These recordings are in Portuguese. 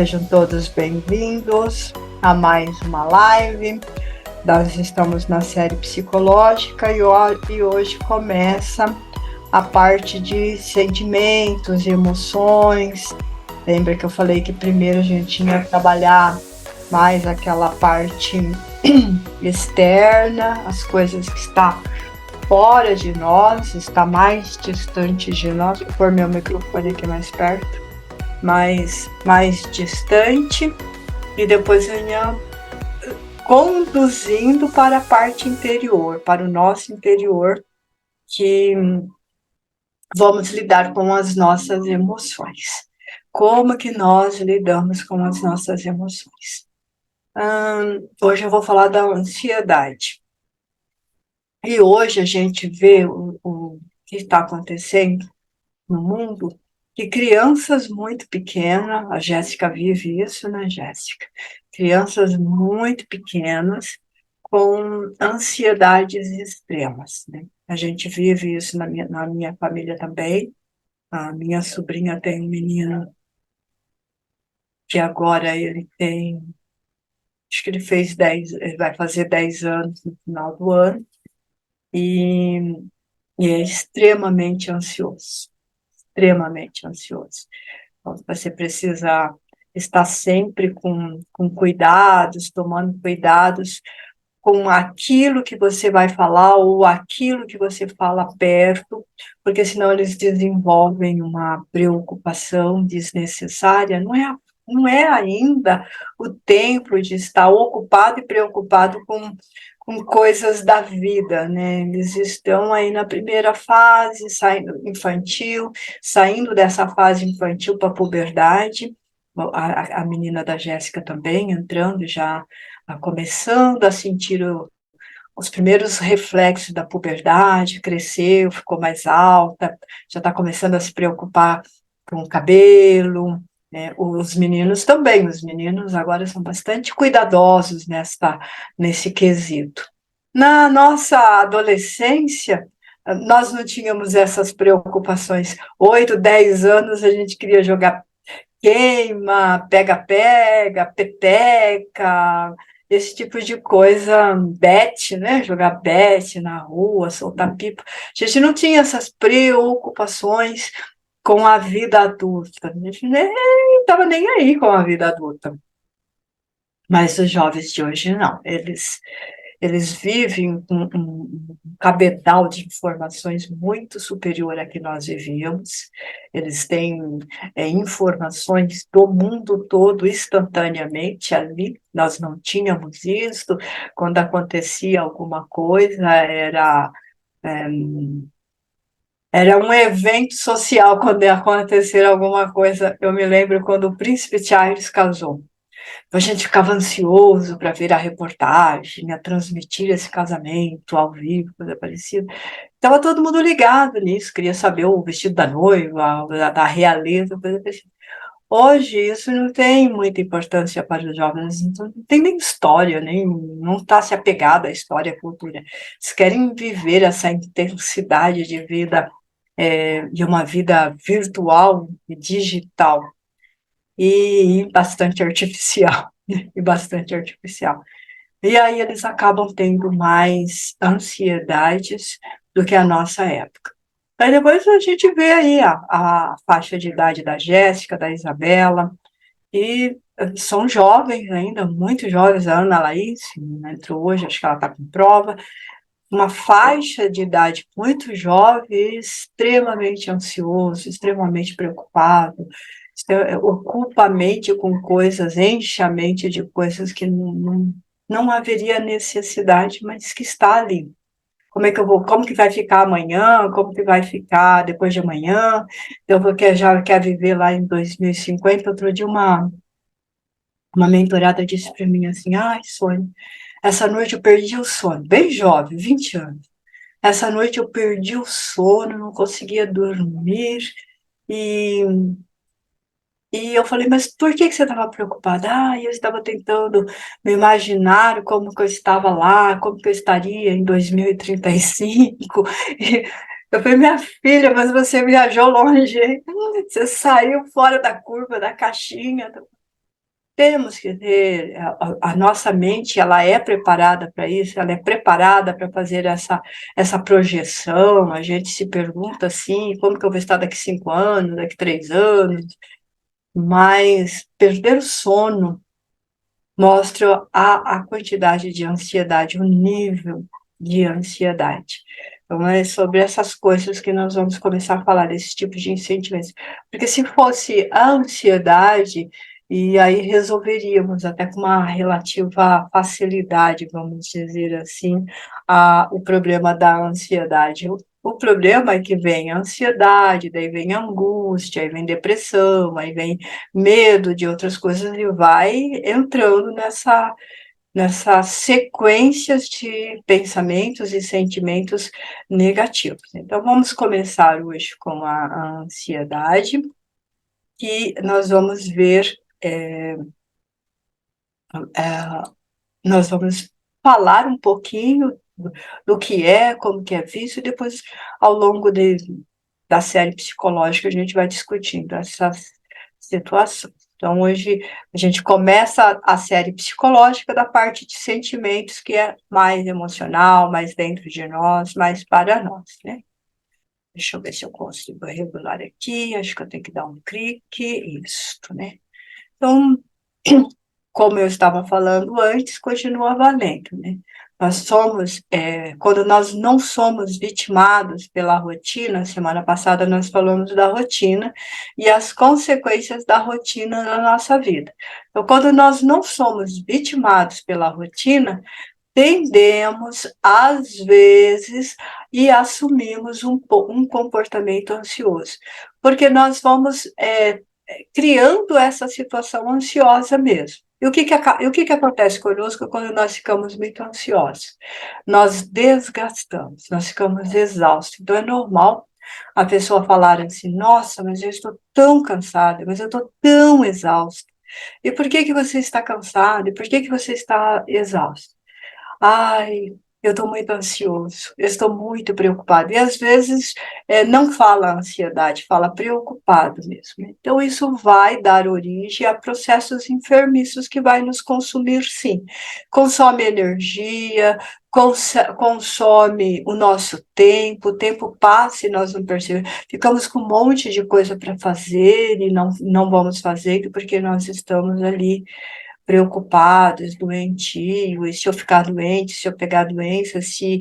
Sejam todos bem-vindos a mais uma live. Nós estamos na série psicológica e hoje começa a parte de sentimentos e emoções. Lembra que eu falei que primeiro a gente tinha que trabalhar mais aquela parte externa, as coisas que estão fora de nós, está mais distante de nós. Vou pôr meu microfone aqui mais perto, mais distante, e depois venha conduzindo para a parte interior, para o nosso interior, que vamos lidar com as nossas emoções. Como que nós lidamos com as nossas emoções? Hoje eu vou falar da ansiedade. E hoje a gente vê o que está acontecendo no mundo, que crianças muito pequenas, a Jéssica vive isso, né, Jéssica? Crianças muito pequenas com ansiedades extremas, né? A gente vive isso na minha família também. A minha sobrinha tem um menino que agora ele tem, acho que ele vai fazer 10 anos no final do ano, e é extremamente ansioso. Extremamente ansioso. Então, você precisa estar sempre com cuidados, tomando cuidados com aquilo que você vai falar ou aquilo que você fala perto, porque senão eles desenvolvem uma preocupação desnecessária. Não é ainda o tempo de estar ocupado e preocupado com coisas da vida, né? Eles estão aí na primeira fase, saindo dessa fase infantil para a puberdade. A menina da Jéssica também entrando já, começando a sentir os primeiros reflexos da puberdade, cresceu, ficou mais alta, já está começando a se preocupar com o cabelo, né? Os meninos também, os meninos agora são bastante cuidadosos nesse quesito. Na nossa adolescência, nós não tínhamos essas preocupações. 8, 10 anos a gente queria jogar queima, pega-pega, peteca, esse tipo de coisa, bete, né? Jogar bete na rua, soltar pipa. A gente não tinha essas preocupações com a vida adulta. A gente nem estava nem aí com a vida adulta. Mas os jovens de hoje não. Eles vivem um cabedal de informações muito superior a que nós vivíamos. Eles têm informações do mundo todo instantaneamente ali. Nós não tínhamos isso. Quando acontecia alguma coisa, era um evento social quando ia acontecer alguma coisa. Eu me lembro quando o príncipe Charles casou. A gente ficava ansioso para ver a reportagem, a transmitir esse casamento ao vivo, coisa parecida. Estava todo mundo ligado nisso, queria saber o vestido da noiva, da realeza, coisa parecida. Hoje isso não tem muita importância para os jovens, então não tem nem história, não está se apegado à história, à cultura. Eles querem viver essa intensidade de vida, de uma vida virtual e digital, e bastante artificial, e bastante artificial. E aí eles acabam tendo mais ansiedades do que a nossa época. Aí depois a gente vê aí a faixa de idade da Jéssica, da Isabela, e são jovens ainda, muito jovens. A Ana Laís entrou hoje, acho que ela está com prova, uma faixa de idade muito jovem, extremamente ansioso, extremamente preocupado, ocupa a mente com coisas, enche a mente de coisas que não haveria necessidade, mas que está ali. Como que vai ficar amanhã, como que vai ficar depois de amanhã, já quer viver lá em 2050. Outro dia uma mentorada disse para mim assim, ai, Sônia, essa noite eu perdi o sono, bem jovem, 20 anos. Essa noite eu perdi o sono, não conseguia dormir, e eu falei, mas por que você estava preocupada? Eu estava tentando me imaginar como que eu estava lá, como que eu estaria em 2035. E eu falei, minha filha, mas você viajou longe, hein? Você saiu fora da curva, da caixinha. temos que ter, a nossa mente, ela é preparada para isso, ela é preparada para fazer essa projeção, a gente se pergunta assim, como que eu vou estar daqui 5 anos, daqui 3 anos, mas perder o sono mostra a quantidade de ansiedade, o nível de ansiedade. Então, é sobre essas coisas que nós vamos começar a falar, desse tipo de sentimentos. Porque se fosse a ansiedade, e aí resolveríamos até com uma relativa facilidade, vamos dizer assim, o problema da ansiedade. O problema é que vem a ansiedade, daí vem a angústia, aí vem depressão, aí vem medo de outras coisas e vai entrando nessas sequências de pensamentos e sentimentos negativos. Então, vamos começar hoje com a ansiedade, e nós vamos ver, nós vamos falar um pouquinho do que é, como que é visto, e depois, ao longo da série psicológica, a gente vai discutindo essas situações. Então, hoje a gente começa a série psicológica da parte de sentimentos, que é mais emocional, mais dentro de nós, mais para nós, né? Deixa eu ver se eu consigo regular aqui, acho que eu tenho que dar um clique, isso, né? Então, como eu estava falando antes, continua valendo, né? Nós somos, quando nós não somos vitimados pela rotina, semana passada nós falamos da rotina e as consequências da rotina na nossa vida. Então, quando nós não somos vitimados pela rotina, tendemos, às vezes, e assumimos um comportamento ansioso, porque nós vamos criando essa situação ansiosa mesmo. E o que acontece conosco quando nós ficamos muito ansiosos? Nós desgastamos, nós ficamos exaustos. Então, é normal a pessoa falar assim, nossa, mas eu estou tão cansada, mas eu estou tão exausta. E por que que você está cansado? E por que que você está exausto? Ai, eu estou muito ansioso, eu estou muito preocupado. E às vezes não fala ansiedade, fala preocupado mesmo. Então, isso vai dar origem a processos enfermiços que vai nos consumir, sim. Consome energia, consome o nosso tempo, o tempo passa e nós não percebemos. Ficamos com um monte de coisa para fazer e não vamos fazer porque nós estamos ali preocupados, doentios, e se eu ficar doente, se eu pegar doença, se...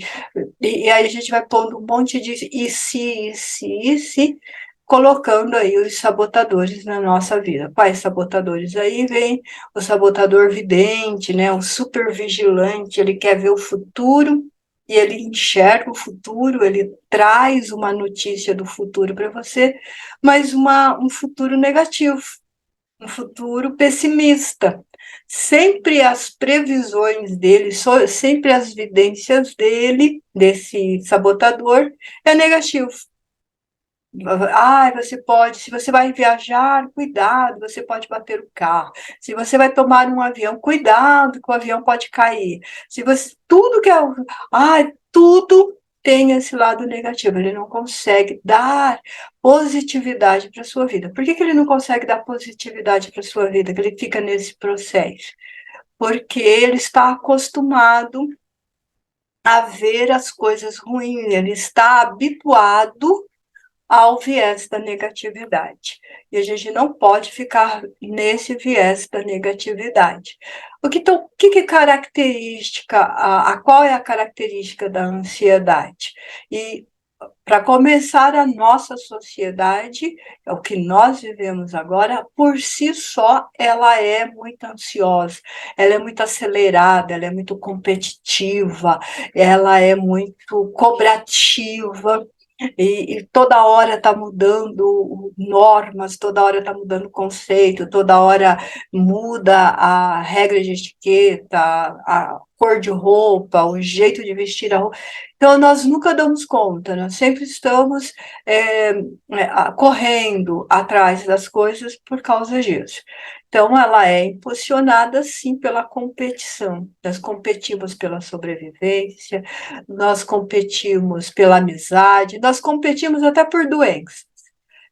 E aí a gente vai pondo um monte de e se, colocando aí os sabotadores na nossa vida. Quais sabotadores? Aí vem o sabotador vidente, né, o supervigilante, ele quer ver o futuro, e ele enxerga o futuro, ele traz uma notícia do futuro para você, mas um futuro negativo, um futuro pessimista. Sempre as previsões dele, sempre as vidências dele, desse sabotador, é negativo. Ah, você pode, se você vai viajar, cuidado, você pode bater o carro. Se você vai tomar um avião, cuidado, que o avião pode cair. Se você, tudo que é, tudo tem esse lado negativo. Ele não consegue dar positividade para a sua vida. Por que ele não consegue dar positividade para a sua vida? Que ele fica nesse processo? Porque ele está acostumado a ver as coisas ruins, ele está habituado ao viés da negatividade. E a gente não pode ficar nesse viés da negatividade. O que é característica, qual é a característica da ansiedade? E para começar, a nossa sociedade, é o que nós vivemos agora, por si só, ela é muito ansiosa, ela é muito acelerada, ela é muito competitiva, ela é muito cobrativa, e toda hora está mudando normas, toda hora está mudando conceito, toda hora muda a regra de etiqueta, a cor de roupa, o jeito de vestir a roupa. Então, nós nunca damos conta, nós sempre estamos correndo atrás das coisas por causa disso. Então, ela é impulsionada, sim, pela competição. Nós competimos pela sobrevivência, nós competimos pela amizade, nós competimos até por doenças.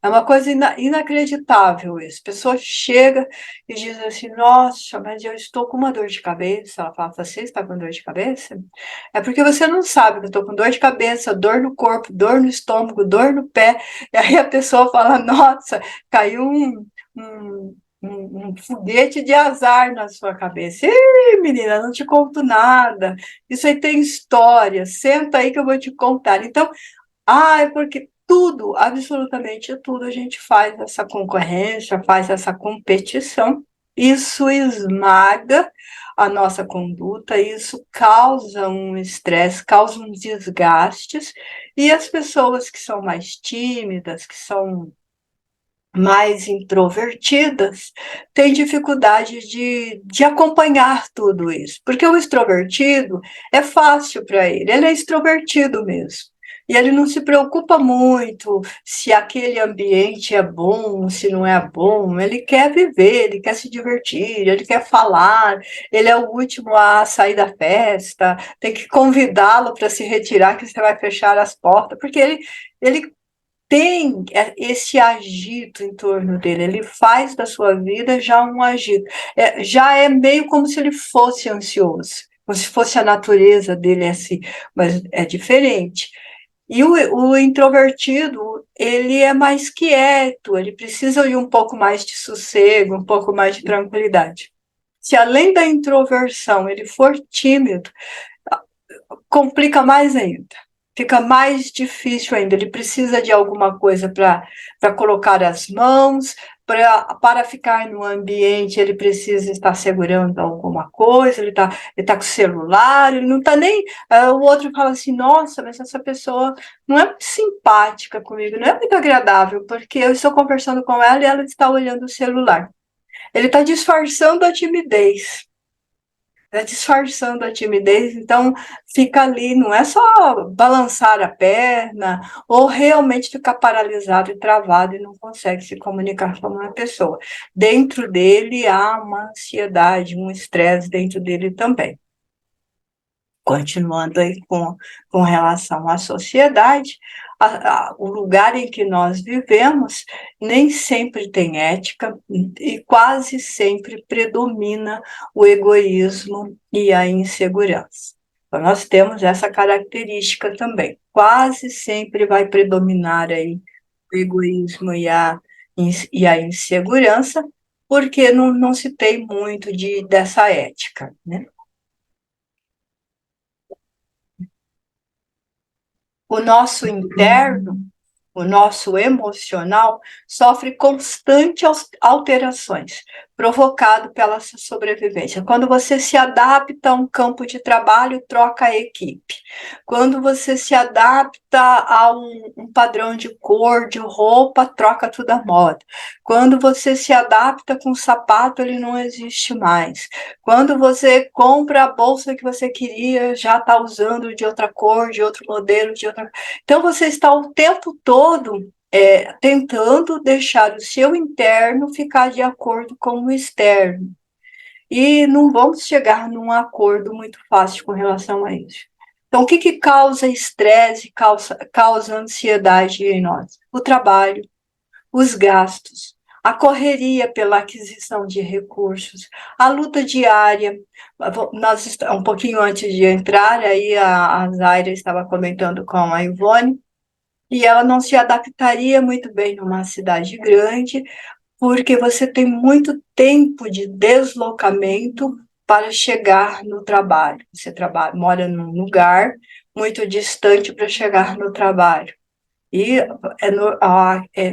É uma coisa inacreditável isso. A pessoa chega e diz assim, nossa, mas eu estou com uma dor de cabeça. Ela fala, você está com dor de cabeça? É porque você não sabe que eu estou com dor de cabeça, dor no corpo, dor no estômago, dor no pé. E aí a pessoa fala, nossa, caiu um foguete de azar na sua cabeça. Ih, menina, não te conto nada. Isso aí tem história. Senta aí que eu vou te contar. Então, é porque tudo, absolutamente tudo, a gente faz essa concorrência, faz essa competição. Isso esmaga a nossa conduta, isso causa um estresse, causa um desgastes, e as pessoas que são mais tímidas, que são mais introvertidas, têm dificuldade de acompanhar tudo isso, porque o extrovertido é fácil para ele é extrovertido mesmo. E ele não se preocupa muito se aquele ambiente é bom, se não é bom. Ele quer viver, ele quer se divertir, ele quer falar. Ele é o último a sair da festa. Tem que convidá-lo para se retirar, que você vai fechar as portas, porque ele tem esse agito em torno dele, ele faz da sua vida já um agito. Já é meio como se ele fosse ansioso, como se fosse a natureza dele assim, mas é diferente. E o introvertido, ele é mais quieto, ele precisa de um pouco mais de sossego, um pouco mais de tranquilidade. Se além da introversão ele for tímido, complica mais ainda. Fica mais difícil ainda. Ele precisa de alguma coisa para colocar as mãos, para ficar no ambiente, ele precisa estar segurando alguma coisa, ele tá com o celular, ele não está nem. O outro fala assim: nossa, mas essa pessoa não é muito simpática comigo, não é muito agradável, porque eu estou conversando com ela e ela está olhando o celular. Ele está disfarçando a timidez, disfarçando a timidez, então fica ali, não é só balançar a perna ou realmente ficar paralisado e travado e não consegue se comunicar com uma pessoa. Dentro dele há uma ansiedade, um estresse dentro dele também. Continuando aí com relação à sociedade, o lugar em que nós vivemos nem sempre tem ética e quase sempre predomina o egoísmo e a insegurança. Então, nós temos essa característica também. Quase sempre vai predominar aí o egoísmo e a insegurança, porque não se tem muito dessa ética, né? O nosso interno, o nosso emocional, sofre constantes alterações, provocado pela sobrevivência. Quando você se adapta a um campo de trabalho, troca a equipe. Quando você se adapta a um padrão de cor, de roupa, troca tudo a moda. Quando você se adapta com o sapato, ele não existe mais. Quando você compra a bolsa que você queria, já está usando de outra cor, de outro modelo, de outra. Então você está o tempo todo tentando deixar o seu interno ficar de acordo com o externo. E não vamos chegar num acordo muito fácil com relação a isso. Então, o que causa estresse, causa ansiedade em nós? O trabalho, os gastos, a correria pela aquisição de recursos, a luta diária. Nós, um pouquinho antes de entrar, aí a Zaira estava comentando com a Ivone, e ela não se adaptaria muito bem numa cidade grande, porque você tem muito tempo de deslocamento para chegar no trabalho. Você mora num lugar muito distante para chegar no trabalho. E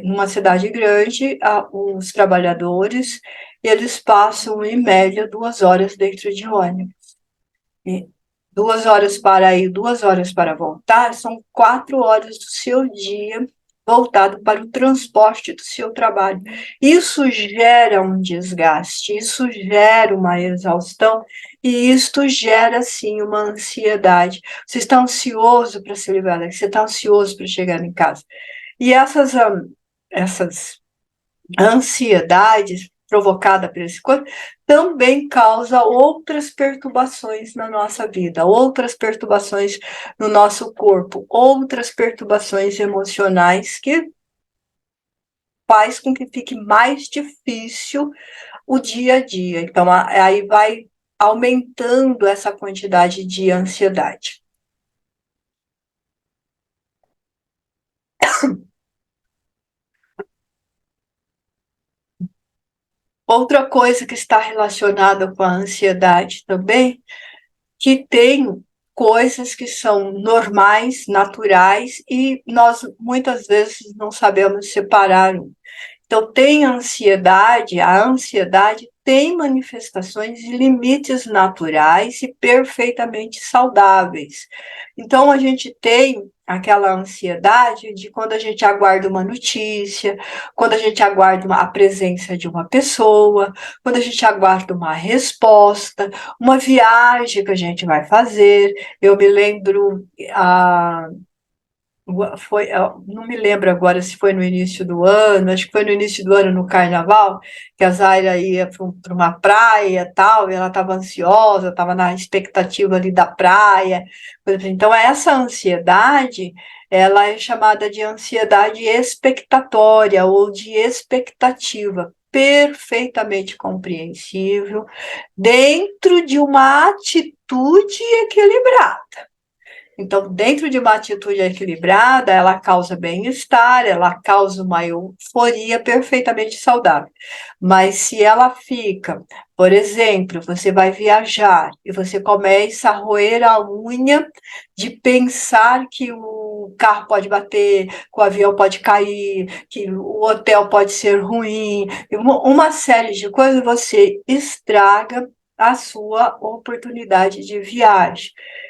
numa cidade grande, os trabalhadores eles passam, em média, 2 horas dentro de ônibus. E 2 horas para ir, 2 horas para voltar, são 4 horas do seu dia voltado para o transporte do seu trabalho. Isso gera um desgaste, isso gera uma exaustão e isto gera, sim, uma ansiedade. Você está ansioso para se livrar daqui, você está ansioso para chegar em casa. E essas ansiedades provocada por esse corpo também causa outras perturbações na nossa vida, outras perturbações no nosso corpo, outras perturbações emocionais que faz com que fique mais difícil o dia a dia. Então, aí vai aumentando essa quantidade de ansiedade. Outra coisa que está relacionada com a ansiedade também, que tem coisas que são normais, naturais, e nós muitas vezes não sabemos separar. Então, a ansiedade tem manifestações e limites naturais e perfeitamente saudáveis. Então, a gente tem aquela ansiedade de quando a gente aguarda uma notícia, quando a gente aguarda a presença de uma pessoa, quando a gente aguarda uma resposta, uma viagem que a gente vai fazer. Eu me lembro, foi, não me lembro agora se foi no início do ano, acho que foi no início do ano no carnaval, que a Zaira ia para uma praia e tal, e ela estava ansiosa, estava na expectativa ali da praia. Então, essa ansiedade, ela é chamada de ansiedade expectatória ou de expectativa, perfeitamente compreensível, dentro de uma atitude equilibrada. Então, dentro de uma atitude equilibrada, ela causa bem-estar, ela causa uma euforia perfeitamente saudável. Mas se ela fica, por exemplo, você vai viajar e você começa a roer a unha de pensar que o carro pode bater, que o avião pode cair, que o hotel pode ser ruim, uma série de coisas, você estraga a sua oportunidade de viagem.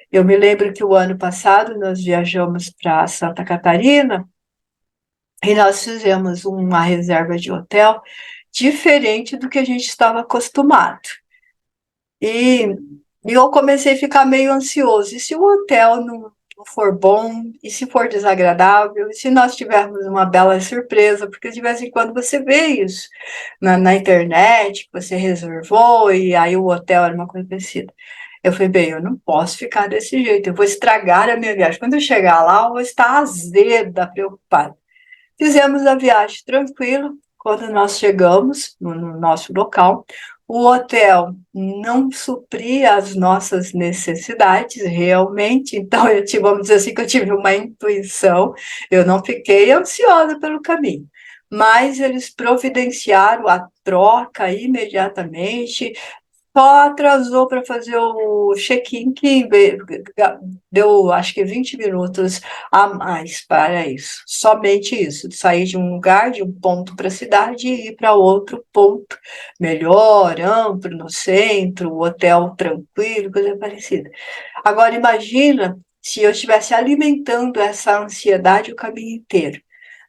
Eu me lembro que o ano passado nós viajamos para Santa Catarina e nós fizemos uma reserva de hotel diferente do que a gente estava acostumado. E, e eu comecei a ficar meio ansioso. E se o hotel não for bom? E se for desagradável? E se nós tivermos uma bela surpresa? Porque de vez em quando você vê isso na internet, que você reservou e aí o hotel era uma coisa parecida. Eu falei, bem, eu não posso ficar desse jeito, eu vou estragar a minha viagem. Quando eu chegar lá, eu vou estar azeda, preocupada. Fizemos a viagem tranquilo. Quando nós chegamos no nosso local, o hotel não supria as nossas necessidades realmente, então vamos dizer assim que eu tive uma intuição, eu não fiquei ansiosa pelo caminho, mas eles providenciaram a troca imediatamente, só atrasou para fazer o check-in, que deu acho que 20 minutos a mais para isso. Somente isso, de sair de um lugar, de um ponto para a cidade e ir para outro ponto melhor, amplo, no centro, hotel tranquilo, coisa parecida. Agora, imagina se eu estivesse alimentando essa ansiedade o caminho inteiro.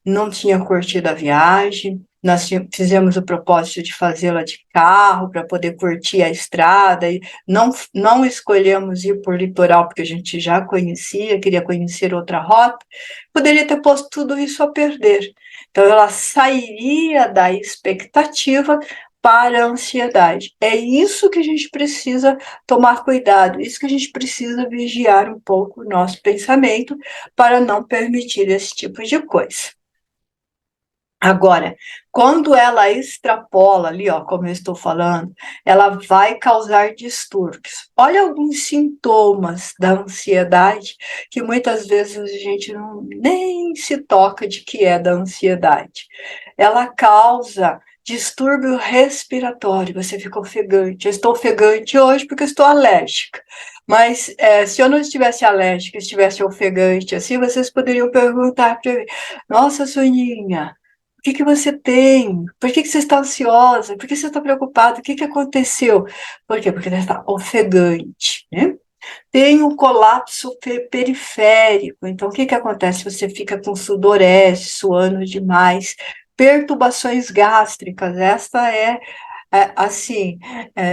Não tinha curtido a viagem, nós fizemos o propósito de fazê-la de carro para poder curtir a estrada, e não escolhemos ir por litoral porque a gente já conhecia, queria conhecer outra rota, poderia ter posto tudo isso a perder. Então, ela sairia da expectativa para a ansiedade. É isso que a gente precisa tomar cuidado, isso que a gente precisa vigiar um pouco o nosso pensamento para não permitir esse tipo de coisa. Agora, quando ela extrapola ali, ó, como eu estou falando, ela vai causar distúrbios. Olha alguns sintomas da ansiedade que muitas vezes a gente nem se toca de que é da ansiedade. Ela causa distúrbio respiratório, você fica ofegante. Eu estou ofegante hoje porque estou alérgica. Mas se eu não estivesse alérgica, estivesse ofegante, assim, vocês poderiam perguntar para mim: nossa, Soninha, o que você tem? Por que você está ansiosa? Por que você está preocupada? O que aconteceu? Por quê? Porque ela está ofegante, né? Tem um colapso periférico. Então, o que acontece? Você fica com sudorese, suando demais, perturbações gástricas. Esta assim,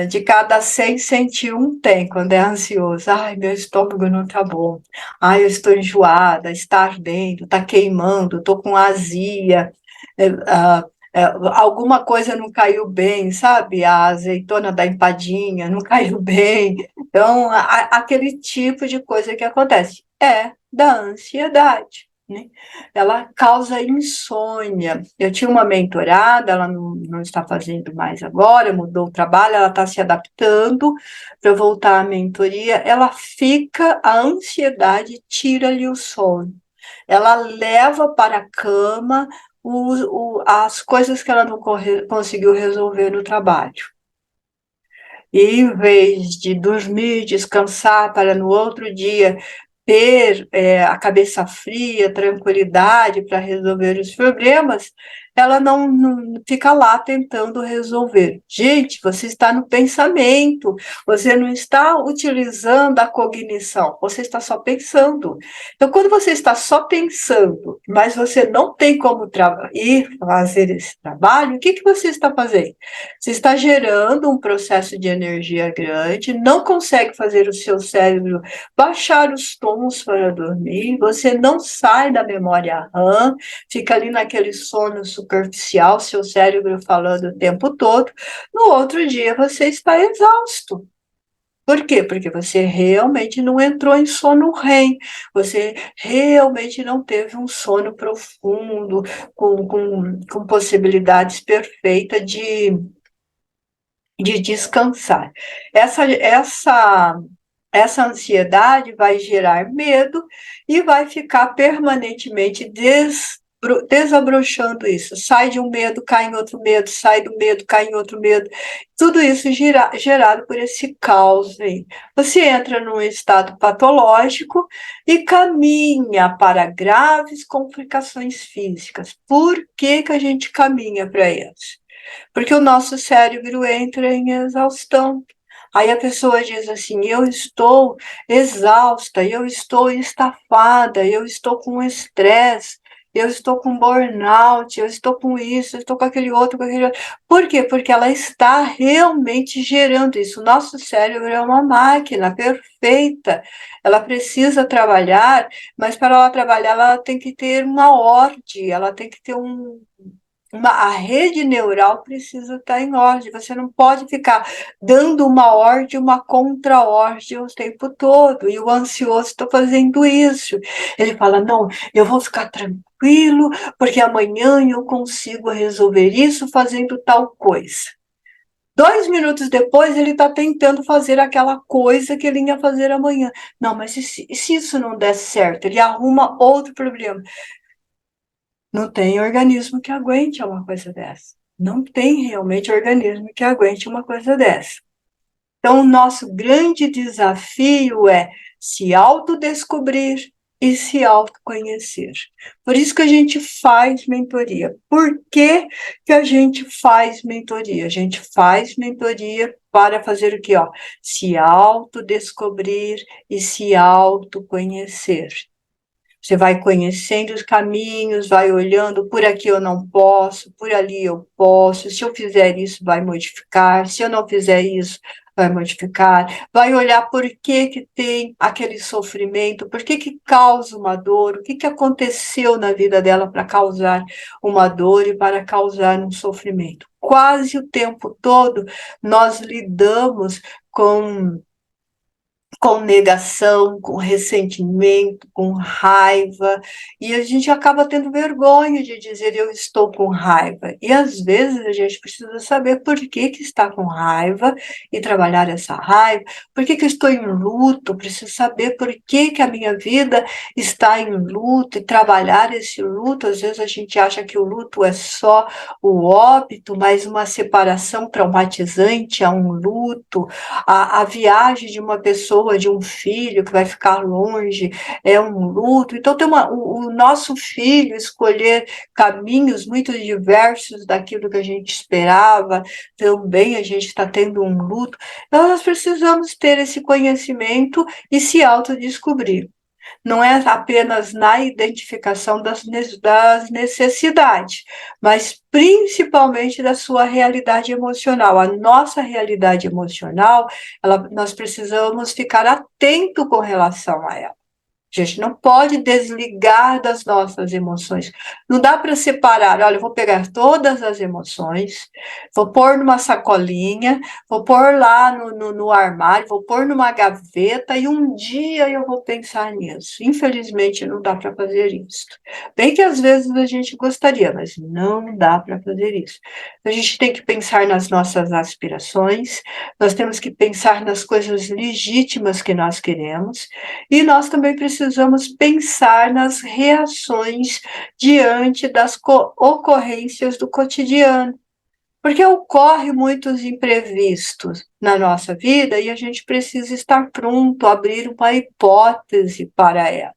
de cada 100, 101 tem, quando é ansioso. Ai, meu estômago não tá bom. Ai, eu estou enjoada, está ardendo, está queimando, estou com azia. É, alguma coisa não caiu bem, sabe? A azeitona da empadinha não caiu bem. Então, aquele tipo de coisa que acontece é da ansiedade. né? Ela causa insônia. Eu tinha uma mentorada, ela não está fazendo mais agora, mudou o trabalho, ela está se adaptando para voltar à mentoria. Ela fica, a ansiedade tira-lhe o sono. Ela leva para a cama as coisas que ela não conseguiu resolver no trabalho. E em vez de dormir, descansar para no outro dia ter a cabeça fria, tranquilidade para resolver os problemas, ela não fica lá tentando resolver. Gente, você está no pensamento, você não está utilizando a cognição, você está só pensando. Então, quando você está só pensando, mas você não tem como ir fazer esse trabalho, o que você está fazendo? Você está gerando um processo de energia grande, não consegue fazer o seu cérebro baixar os tons para dormir, você não sai da memória RAM, fica ali naquele sono superficial, seu cérebro falando o tempo todo. No outro dia você está exausto. Por quê? Porque você realmente não entrou em sono REM, você realmente não teve um sono profundo, com possibilidades perfeitas de descansar. Essa ansiedade vai gerar medo e vai ficar permanentemente desabrochando isso. Sai de um medo, cai em outro medo, sai do medo, cai em outro medo. Tudo isso gerado por esse caos aí. Você entra num estado patológico e caminha para graves complicações físicas. Por que a gente caminha para isso? Porque o nosso cérebro entra em exaustão. Aí a pessoa diz assim: eu estou exausta, eu estou estafada, eu estou com estresse, eu estou com burnout, eu estou com isso, eu estou com aquele outro, com aquele outro. Por quê? Porque ela está realmente gerando isso. O nosso cérebro é uma máquina perfeita. Ela precisa trabalhar, mas para ela trabalhar, ela tem que ter uma ordem, ela tem que ter a rede neural precisa estar em ordem. Você não pode ficar dando uma ordem, uma contra-ordem o tempo todo. E o ansioso está fazendo isso. Ele fala: não, eu vou ficar tranquilo, porque amanhã eu consigo resolver isso fazendo tal coisa. 2 minutos depois, ele está tentando fazer aquela coisa que ele ia fazer amanhã. Não, mas e se isso não der certo? Ele arruma outro problema. Não tem organismo que aguente uma coisa dessa. Não tem realmente organismo que aguente uma coisa dessa. Então, o nosso grande desafio é se autodescobrir e se autoconhecer. Por isso que a gente faz mentoria. Por que a gente faz mentoria? A gente faz mentoria para fazer o quê? Se autodescobrir e se autoconhecer. Você vai conhecendo os caminhos, vai olhando, por aqui eu não posso, por ali eu posso, se eu fizer isso vai modificar, se eu não fizer isso vai modificar, vai olhar por que tem aquele sofrimento, por que causa uma dor, o que aconteceu na vida dela para causar uma dor e para causar um sofrimento. Quase o tempo todo nós lidamos com negação, com ressentimento, com raiva, e a gente acaba tendo vergonha de dizer eu estou com raiva. E às vezes a gente precisa saber por que está com raiva e trabalhar essa raiva, por que eu estou em luto, preciso saber por que a minha vida está em luto e trabalhar esse luto. Às vezes a gente acha que o luto é só o óbito, mas uma separação traumatizante é um luto, a viagem de uma pessoa, de um filho que vai ficar longe, é um luto. Então, o nosso filho escolher caminhos muito diversos daquilo que a gente esperava, também a gente está tendo um luto. Então, nós precisamos ter esse conhecimento e se autodescobrir. Não é apenas na identificação das necessidades, mas principalmente da sua realidade emocional. A nossa realidade emocional, nós precisamos ficar atento com relação a ela. A gente não pode desligar das nossas emoções. Não dá para separar. Olha, eu vou pegar todas as emoções, vou pôr numa sacolinha, vou pôr lá no armário, vou pôr numa gaveta e um dia eu vou pensar nisso. Infelizmente, não dá para fazer isso. Bem que às vezes a gente gostaria, mas não dá para fazer isso. A gente tem que pensar nas nossas aspirações, nós temos que pensar nas coisas legítimas que nós queremos, e nós também precisamos pensar nas reações diante das ocorrências do cotidiano. Porque ocorre muitos imprevistos na nossa vida e a gente precisa estar pronto, abrir uma hipótese para ela.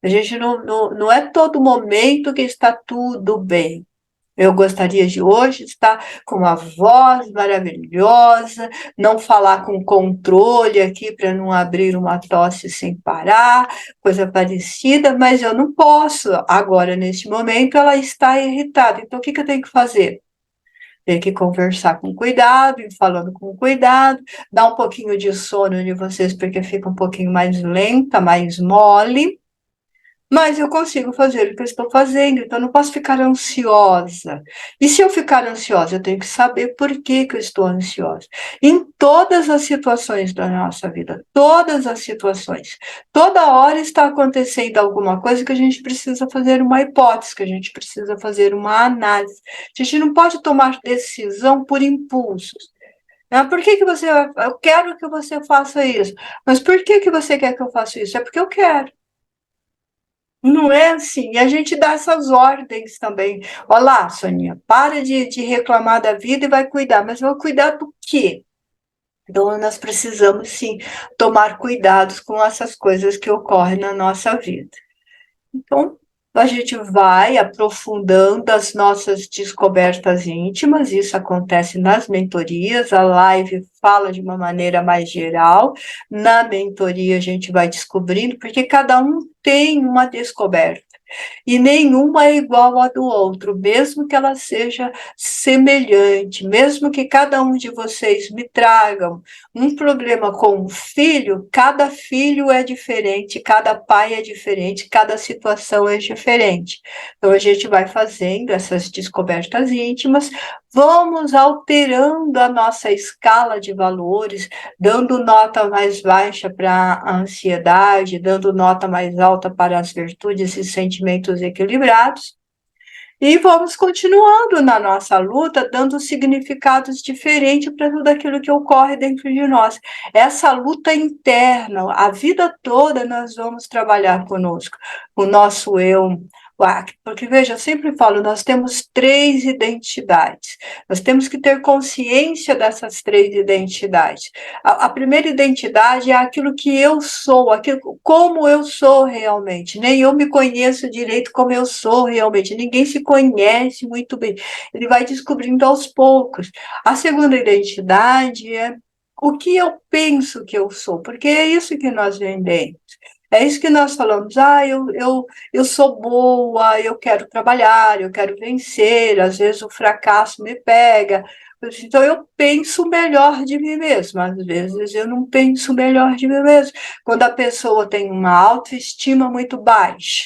A gente não é todo momento que está tudo bem. Eu gostaria de hoje estar com uma voz maravilhosa, não falar com controle aqui para não abrir uma tosse sem parar, coisa parecida, mas eu não posso. Agora, neste momento, ela está irritada. Então, o que eu tenho que fazer? Tenho que conversar com cuidado, ir falando com cuidado, dar um pouquinho de sono em vocês, porque fica um pouquinho mais lenta, mais mole. Mas eu consigo fazer o que eu estou fazendo, então eu não posso ficar ansiosa. E se eu ficar ansiosa, eu tenho que saber por que eu estou ansiosa. Em todas as situações da nossa vida, todas as situações, toda hora está acontecendo alguma coisa que a gente precisa fazer uma hipótese, que a gente precisa fazer uma análise. A gente não pode tomar decisão por impulsos. Por que você. Eu quero que você faça isso. Mas por que você quer que eu faça isso? É porque eu quero. Não é assim. E a gente dá essas ordens também. Olha lá, Soninha, para de reclamar da vida e vai cuidar. Mas vai cuidar do quê? Então, nós precisamos, sim, tomar cuidados com essas coisas que ocorrem na nossa vida. Então, a gente vai aprofundando as nossas descobertas íntimas, isso acontece nas mentorias, a live fala de uma maneira mais geral, na mentoria a gente vai descobrindo, porque cada um tem uma descoberta. E nenhuma é igual à do outro, mesmo que ela seja semelhante, mesmo que cada um de vocês me tragam um problema com o filho, cada filho é diferente, cada pai é diferente, cada situação é diferente. Então a gente vai fazendo essas descobertas íntimas, vamos alterando a nossa escala de valores, dando nota mais baixa para a ansiedade, dando nota mais alta para as virtudes e sentimentos equilibrados, e vamos continuando na nossa luta, dando significados diferentes para tudo aquilo que ocorre dentro de nós. Essa luta interna, a vida toda nós vamos trabalhar conosco, o nosso eu. Porque, veja, eu sempre falo, nós temos 3 identidades. Nós temos que ter consciência dessas 3 identidades. A primeira identidade é aquilo que eu sou, aquilo, como eu sou realmente. Nem eu me conheço direito como eu sou realmente. Ninguém se conhece muito bem. Ele vai descobrindo aos poucos. A segunda identidade é o que eu penso que eu sou, porque é isso que nós vendemos. É isso que nós falamos, eu sou boa, eu quero trabalhar, eu quero vencer, às vezes o fracasso me pega, então eu penso melhor de mim mesma, às vezes eu não penso melhor de mim mesma. Quando a pessoa tem uma autoestima muito baixa,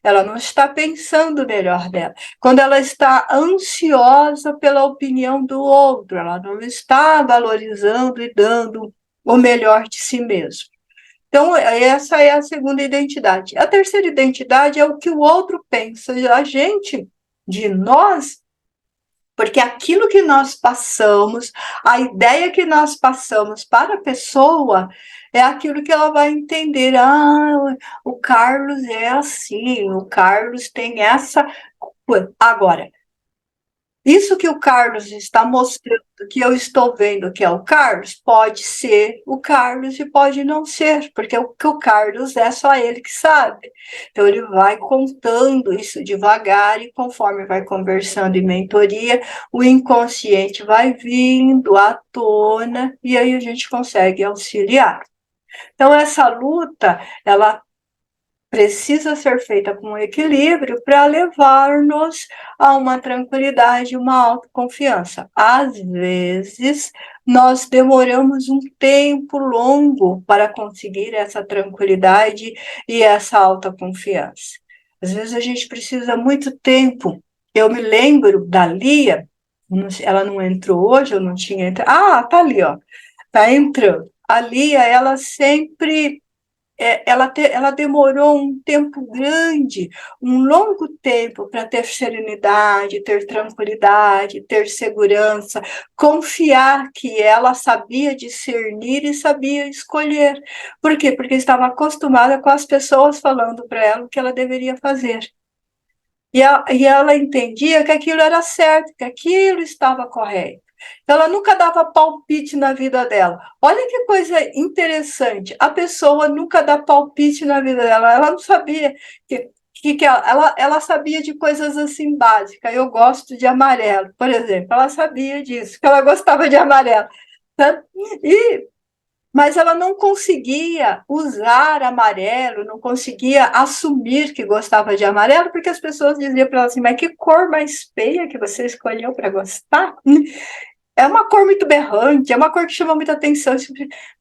ela não está pensando melhor dela. Quando ela está ansiosa pela opinião do outro, ela não está valorizando e dando o melhor de si mesma. Então, essa é a segunda identidade. A terceira identidade é o que o outro pensa, a gente, de nós, porque aquilo que nós passamos, a ideia que nós passamos para a pessoa, é aquilo que ela vai entender. O Carlos é assim, o Carlos tem essa. Agora, isso que o Carlos está mostrando, que eu estou vendo que é o Carlos, pode ser o Carlos e pode não ser, porque o que o Carlos é só ele que sabe. Então, ele vai contando isso devagar e conforme vai conversando em mentoria, o inconsciente vai vindo à tona e aí a gente consegue auxiliar. Então, essa luta, ela precisa ser feita com equilíbrio para levar-nos a uma tranquilidade, uma autoconfiança. Às vezes, nós demoramos um tempo longo para conseguir essa tranquilidade e essa autoconfiança. Às vezes a gente precisa muito tempo. Eu me lembro da Lia, ela não entrou hoje, eu não tinha entrado. Ah, tá ali, ó. Tá entrando. A Lia, ela sempre ela demorou um tempo grande, um longo tempo para ter serenidade, ter tranquilidade, ter segurança, confiar que ela sabia discernir e sabia escolher. Por quê? Porque estava acostumada com as pessoas falando para ela o que ela deveria fazer. E ela entendia que aquilo era certo, que aquilo estava correto. Ela nunca dava palpite na vida dela. Olha que coisa interessante. A pessoa nunca dá palpite na vida dela. Ela não sabia que ela sabia de coisas assim básicas. Eu gosto de amarelo, por exemplo. Ela sabia disso, que ela gostava de amarelo. Tá? E mas ela não conseguia usar amarelo, não conseguia assumir que gostava de amarelo, porque as pessoas diziam para ela assim, mas que cor mais feia que você escolheu para gostar? É uma cor muito berrante, é uma cor que chama muita atenção.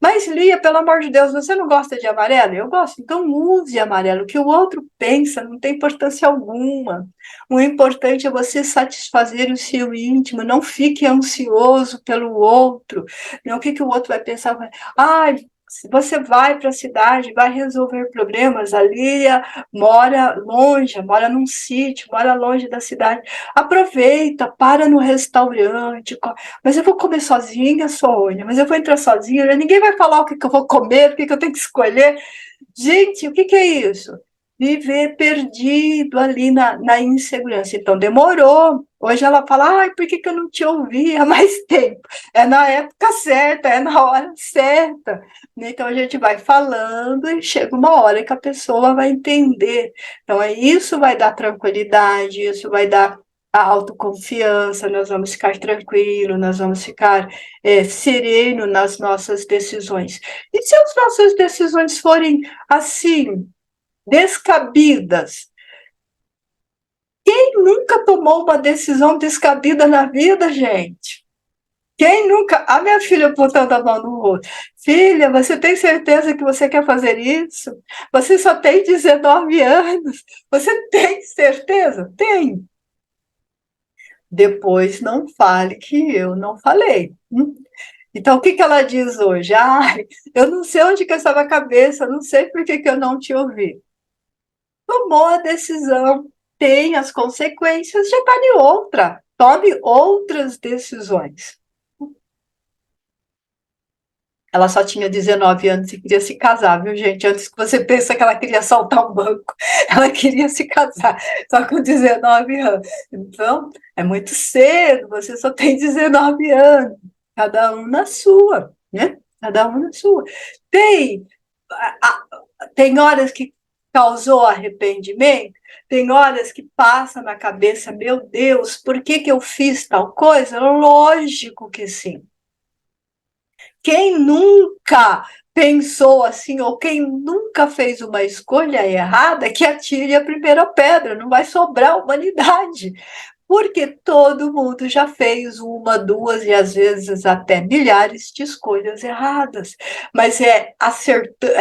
Mas, Lia, pelo amor de Deus, você não gosta de amarelo? Eu gosto, então use amarelo. O que o outro pensa não tem importância alguma. O importante é você satisfazer o seu íntimo, não fique ansioso pelo outro. Não, o que, que o outro vai pensar? Ai, você vai para a cidade, vai resolver problemas. A Lia mora longe, mora num sítio, mora longe da cidade. Aproveita, para no restaurante, mas eu vou comer sozinha, Sônia, mas eu vou entrar sozinha, ninguém vai falar o que, que eu vou comer, o que, que eu tenho que escolher. Gente, o que, que é isso? Viver perdido ali na insegurança. Então, demorou. Hoje ela fala, ai, por que, que eu não te ouvi há mais tempo? É na época certa, é na hora certa. Então, a gente vai falando e chega uma hora que a pessoa vai entender. Então, isso vai dar tranquilidade, isso vai dar a autoconfiança, nós vamos ficar tranquilos, nós vamos ficar sereno nas nossas decisões. E se as nossas decisões forem assim, descabidas? Quem nunca tomou uma decisão descabida na vida, gente? Quem nunca? A minha filha botando a mão no rosto. Filha, você tem certeza que você quer fazer isso? Você só tem 19 anos. Você tem certeza? Tem. Depois não fale que eu não falei. Então, o que, que ela diz hoje? Ai, eu não sei onde que estava a cabeça, não sei por que, que eu não te ouvi. Tomou a decisão, tem as consequências, já está em outra. Tome outras decisões. Ela só tinha 19 anos e queria se casar, viu, gente? Antes que você pense que ela queria saltar um banco, ela queria se casar, só com 19 anos. Então, é muito cedo, você só tem 19 anos, cada um na sua, né? Cada um na sua. Tem, tem horas que causou arrependimento, tem horas que passa na cabeça, meu Deus, por que que eu fiz tal coisa? Lógico que sim. Quem nunca pensou assim, ou quem nunca fez uma escolha errada, que atire a primeira pedra, não vai sobrar humanidade. Porque todo mundo já fez uma, duas e às vezes até milhares de escolhas erradas. Mas é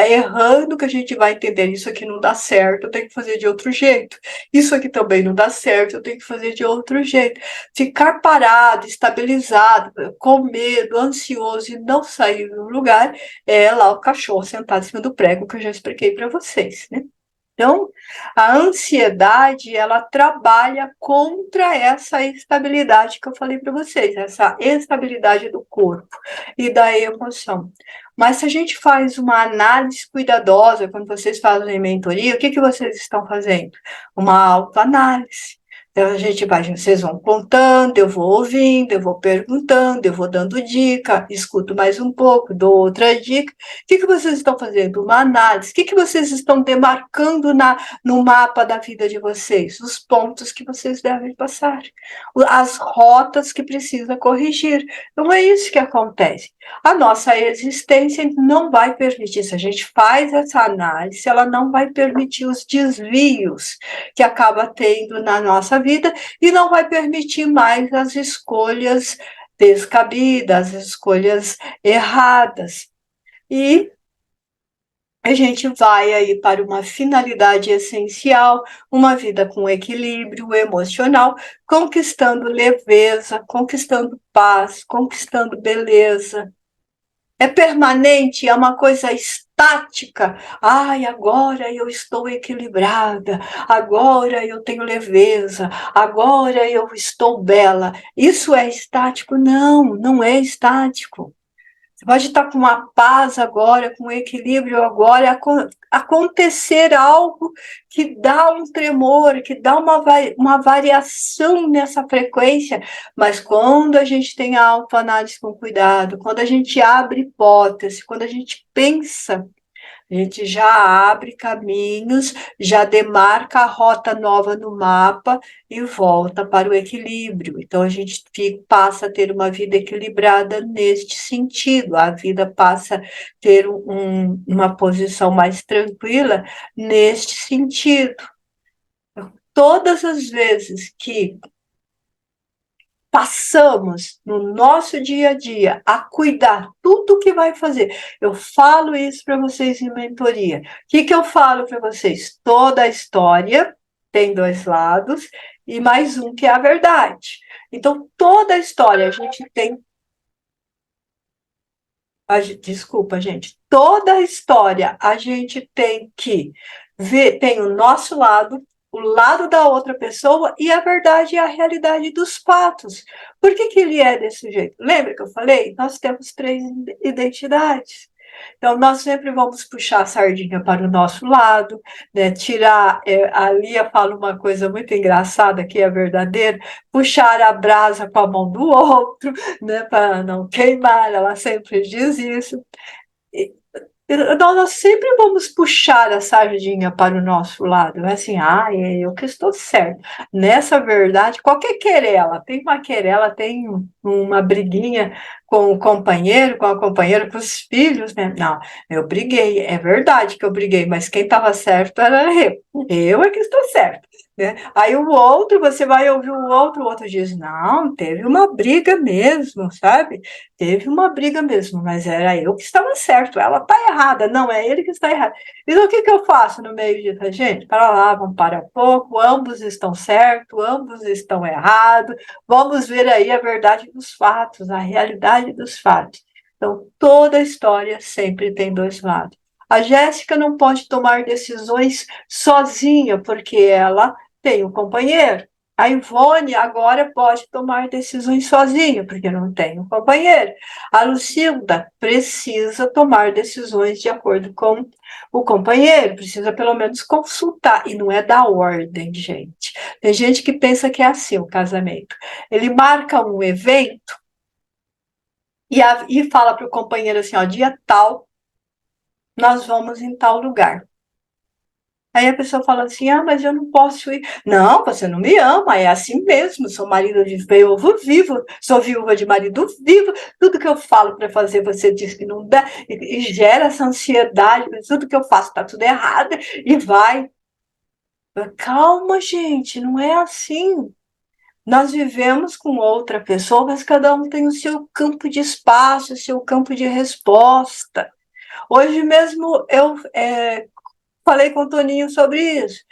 errando que a gente vai entender isso aqui não dá certo, eu tenho que fazer de outro jeito. Isso aqui também não dá certo, eu tenho que fazer de outro jeito. Ficar parado, estabilizado, com medo, ansioso e não sair do lugar, é lá o cachorro sentado em cima do prego que eu já expliquei para vocês, né? Então, a ansiedade, ela trabalha contra essa estabilidade que eu falei para vocês, essa estabilidade do corpo e da emoção. Mas se a gente faz uma análise cuidadosa, quando vocês fazem mentoria, o que que vocês estão fazendo? Uma autoanálise. Então, a gente vai, vocês vão contando, eu vou ouvindo, eu vou perguntando, eu vou dando dica, escuto mais um pouco, dou outra dica. O que que vocês estão fazendo? Uma análise. O que que vocês estão demarcando no mapa da vida de vocês? Os pontos que vocês devem passar, as rotas que precisa corrigir. Não é isso que acontece. A nossa existência não vai permitir, se a gente faz essa análise, ela não vai permitir os desvios que acaba tendo na nossa vida e não vai permitir mais as escolhas descabida, as escolhas erradas. E a gente vai aí para uma finalidade essencial, uma vida com equilíbrio emocional, conquistando leveza, conquistando paz, conquistando beleza. É permanente, é uma coisa estática. Ai, agora eu estou equilibrada, agora eu tenho leveza, agora eu estou bela. Isso é estático? Não, não é estático. Você pode estar com uma paz agora, com um equilíbrio agora, acontecer algo que dá um tremor, que dá uma variação nessa frequência, mas quando a gente tem a autoanálise com cuidado, quando a gente abre hipótese, quando a gente pensa, a gente já abre caminhos, já demarca a rota nova no mapa e volta para o equilíbrio. Então, a gente passa a ter uma vida equilibrada neste sentido, a vida passa a ter uma posição mais tranquila neste sentido. Todas as vezes que passamos no nosso dia a dia a cuidar tudo que vai fazer. Eu falo isso para vocês em mentoria. O que eu falo para vocês? Toda a história tem dois lados e mais um que é a verdade. Então, toda a história a gente tem. Desculpa, gente. Toda a história a gente tem que ver, tem o nosso lado, o lado da outra pessoa e a verdade e a realidade dos fatos. Por que ele é desse jeito? Lembra que eu falei? Nós temos três identidades. Então, nós sempre vamos puxar a sardinha para o nosso lado, né? Tirar. A Lia fala uma coisa muito engraçada que é verdadeira: puxar a brasa com a mão do outro, né? Para não queimar, ela sempre diz isso. Nós sempre vamos puxar a sardinha para o nosso lado, é assim, é eu que estou certo. Nessa verdade, qualquer querela, tem uma querela, tem uma briguinha com o companheiro, com a companheira, com os filhos, né? Não, eu briguei, é verdade que eu briguei, mas quem estava certo era eu é que estou certo. Né? Aí o outro, você vai ouvir o outro diz, não, teve uma briga mesmo, sabe? Teve uma briga mesmo, mas era eu que estava certo, ela está errada, não, é ele que está errado. Então, o que eu faço no meio disso? Gente, para lá, vamos parar um pouco, ambos estão certos, ambos estão errados, vamos ver aí a verdade dos fatos, a realidade dos fatos. Então, toda história sempre tem dois lados. A Jéssica não pode tomar decisões sozinha, porque ela tem um companheiro. A Ivone agora pode tomar decisões sozinha, porque não tem um companheiro. A Lucilda precisa tomar decisões de acordo com o companheiro, precisa pelo menos consultar, e não é da ordem, gente. Tem gente que pensa que é assim o casamento. Ele marca um evento e fala para o companheiro assim, ó, dia tal, nós vamos em tal lugar. Aí a pessoa fala assim, mas eu não posso ir. Não, você não me ama, é assim mesmo, sou marido de viúvo vivo, sou viúva de marido vivo, tudo que eu falo para fazer você diz que não dá, e gera essa ansiedade, tudo que eu faço está tudo errado, e vai. Calma, gente, não é assim. Nós vivemos com outra pessoa, mas cada um tem o seu campo de espaço, o seu campo de resposta. Hoje mesmo eu falei com o Toninho sobre isso.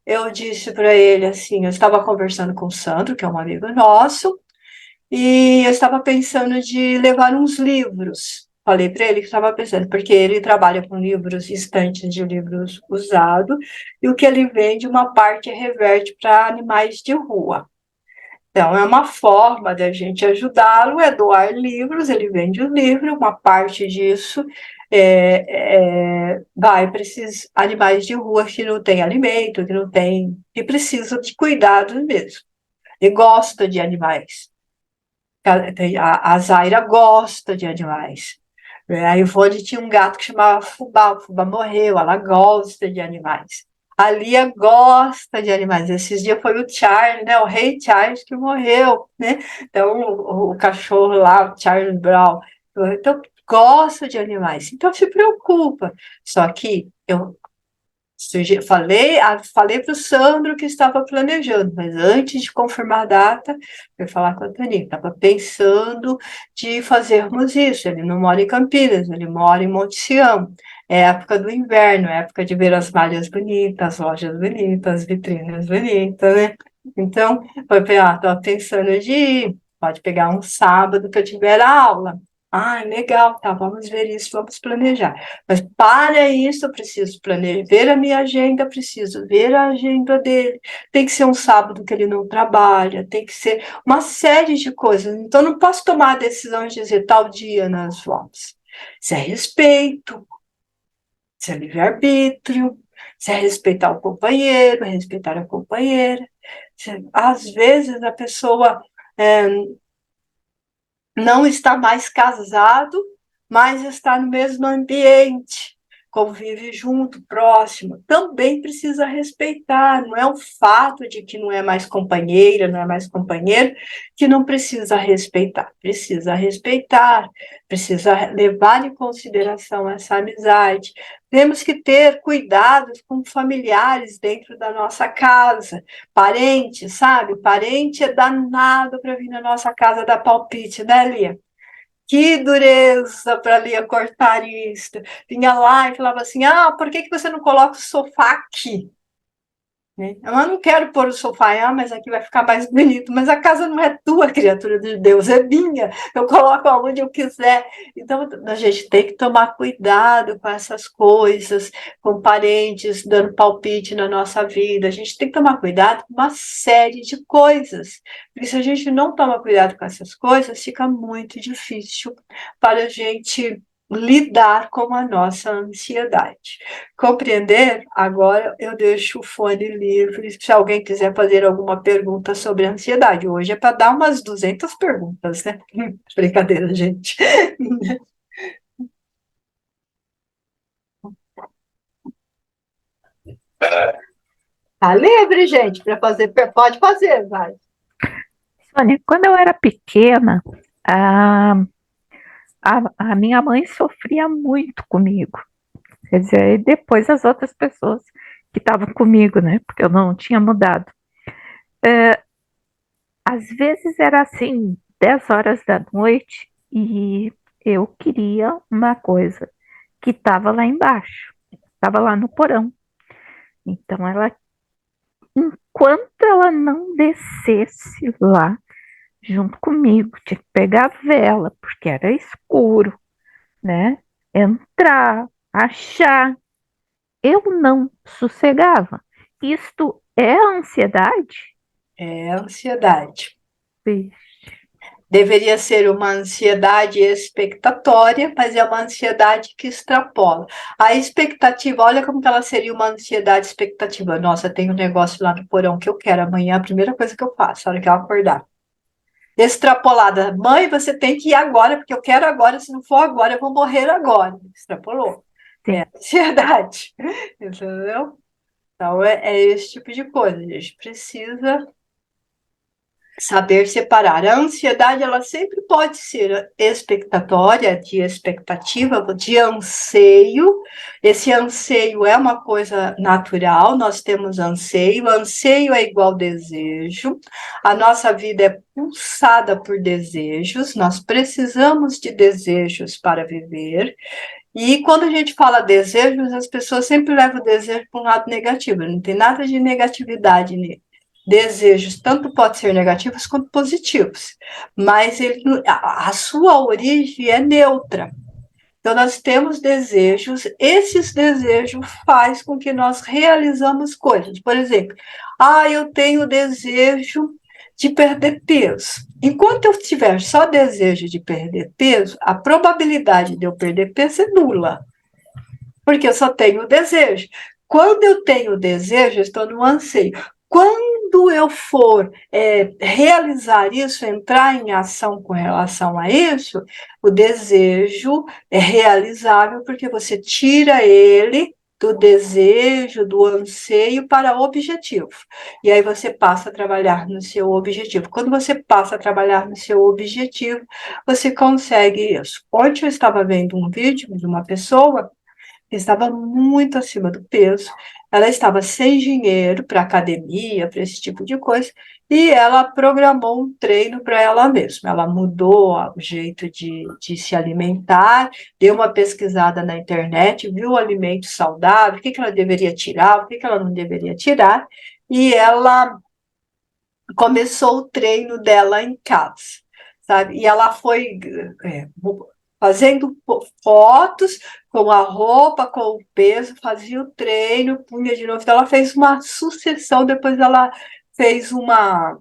Eu disse para ele assim, eu estava conversando com o Sandro, que é um amigo nosso, e eu estava pensando de levar uns livros. Falei para ele que estava pensando, porque ele trabalha com livros, estantes de livros usados, e o que ele vende, uma parte reverte para animais de rua. Então, é uma forma da gente ajudá-lo, é doar livros, ele vende o livro, uma parte disso vai para esses animais de rua que não têm alimento, que não tem, que precisam de cuidados mesmo. E gosta de animais. A Zaira gosta de animais. A Ivone tinha um gato que chamava Fubá, o Fubá morreu, ela gosta de animais. A Lia gosta de animais. Esses dias foi o Charles, né, o rei Charles que morreu, né? Então, o cachorro lá, o Charles Brown. Então, gosta de animais. Então, se preocupa. Só que Falei para o Sandro que estava planejando, mas antes de confirmar a data, fui falar com a Toninho, estava pensando de fazermos isso. Ele não mora em Campinas, ele mora em Monte Sião. É época do inverno, é época de ver as malhas bonitas, as lojas bonitas, as vitrines bonitas, né? Então, foi estava pensando de ir, pode pegar um sábado que eu tiver aula. Ah, legal, tá, vamos ver isso, vamos planejar. Mas para isso eu preciso planejar, ver a minha agenda, preciso ver a agenda dele. Tem que ser um sábado que ele não trabalha, tem que ser uma série de coisas. Então não posso tomar a decisão de dizer tal dia nós vamos. Isso é respeito, isso é livre-arbítrio, isso é respeitar o companheiro, é respeitar a companheira. Às vezes a pessoa não está mais casado, mas está no mesmo ambiente, convive junto, próximo, também precisa respeitar. Não é o fato de que não é mais companheira, não é mais companheiro, que não precisa respeitar. Precisa levar em consideração essa amizade. Temos que ter cuidados com familiares dentro da nossa casa, parente, sabe? Parente é danado para vir na nossa casa dar palpite, né, Lia? Que dureza para a Lia cortar isso. Vinha lá e falava assim: ah, por que você não coloca o sofá aqui? Né? Eu não quero pôr o sofá, mas aqui vai ficar mais bonito. Mas a casa não é tua, criatura de Deus, é minha. Eu coloco aonde eu quiser. Então, a gente tem que tomar cuidado com essas coisas, com parentes dando palpite na nossa vida. A gente tem que tomar cuidado com uma série de coisas. Porque se a gente não toma cuidado com essas coisas, fica muito difícil para a gente lidar com a nossa ansiedade. Compreender? Agora eu deixo o fone livre. Se alguém quiser fazer alguma pergunta sobre a ansiedade, hoje é para dar umas 200 perguntas, né? Brincadeira, gente. Tá livre, gente, para fazer. Pode fazer, vai. Sônia, quando eu era pequena, a, a minha mãe sofria muito comigo. Quer dizer, e depois as outras pessoas que estavam comigo, né? Porque eu não tinha mudado. Às vezes era assim, 10 horas da noite, e eu queria uma coisa que estava lá embaixo, estava lá no porão. Então, enquanto ela não descesse lá junto comigo, tinha que pegar a vela, porque era escuro, né? Entrar, achar. Eu não sossegava. Isto é ansiedade? É ansiedade. Sim. Deveria ser uma ansiedade expectatória, mas é uma ansiedade que extrapola. A expectativa, olha como que ela seria uma ansiedade expectativa. Nossa, tem um negócio lá no porão que eu quero amanhã, a primeira coisa que eu faço, a hora que eu acordar. Extrapolada. Mãe, você tem que ir agora, porque eu quero agora, se não for agora, eu vou morrer agora. Extrapolou. É Sim. ansiedade. Entendeu? Então, é esse tipo de coisa. A gente precisa saber separar. A ansiedade, ela sempre pode ser expectatória, de expectativa, de anseio. Esse anseio é uma coisa natural, nós temos anseio. Anseio é igual desejo. A nossa vida é pulsada por desejos, nós precisamos de desejos para viver. E quando a gente fala desejos, as pessoas sempre levam o desejo para um lado negativo, não tem nada de negatividade nele. Desejos tanto pode ser negativos quanto positivos, mas a sua origem é neutra. Então nós temos desejos, esses desejos faz com que nós realizamos coisas. Por exemplo, eu tenho desejo de perder peso. Enquanto eu tiver só desejo de perder peso, a probabilidade de eu perder peso é nula, porque eu só tenho o desejo. Quando eu tenho o desejo, eu estou no anseio. Quando eu for realizar isso, entrar em ação com relação a isso, o desejo é realizável porque você tira ele do desejo, do anseio para o objetivo. E aí você passa a trabalhar no seu objetivo. Quando você passa a trabalhar no seu objetivo, você consegue isso. Ontem eu estava vendo um vídeo de uma pessoa que estava muito acima do peso, ela estava sem dinheiro para academia, para esse tipo de coisa, e ela programou um treino para ela mesma. Ela mudou o jeito de se alimentar, deu uma pesquisada na internet, viu o alimento saudável, o que ela deveria tirar, o que ela não deveria tirar, e ela começou o treino dela em casa, sabe? E ela foi fazendo fotos com a roupa, com o peso, fazia o treino, punha de novo. Então, ela fez uma sucessão, depois ela fez uma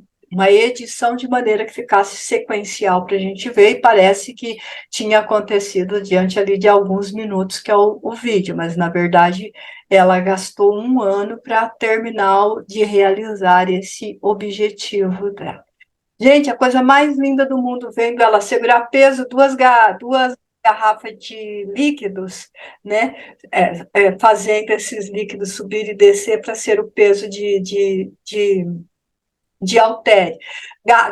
edição de maneira que ficasse sequencial para a gente ver, e parece que tinha acontecido diante ali de alguns minutos, que é o vídeo, mas na verdade ela gastou 1 ano para terminar de realizar esse objetivo dela. Gente, a coisa mais linda do mundo, vendo ela segurar peso, duas garrafas de líquidos, né? Fazendo esses líquidos subir e descer para ser o peso de halter.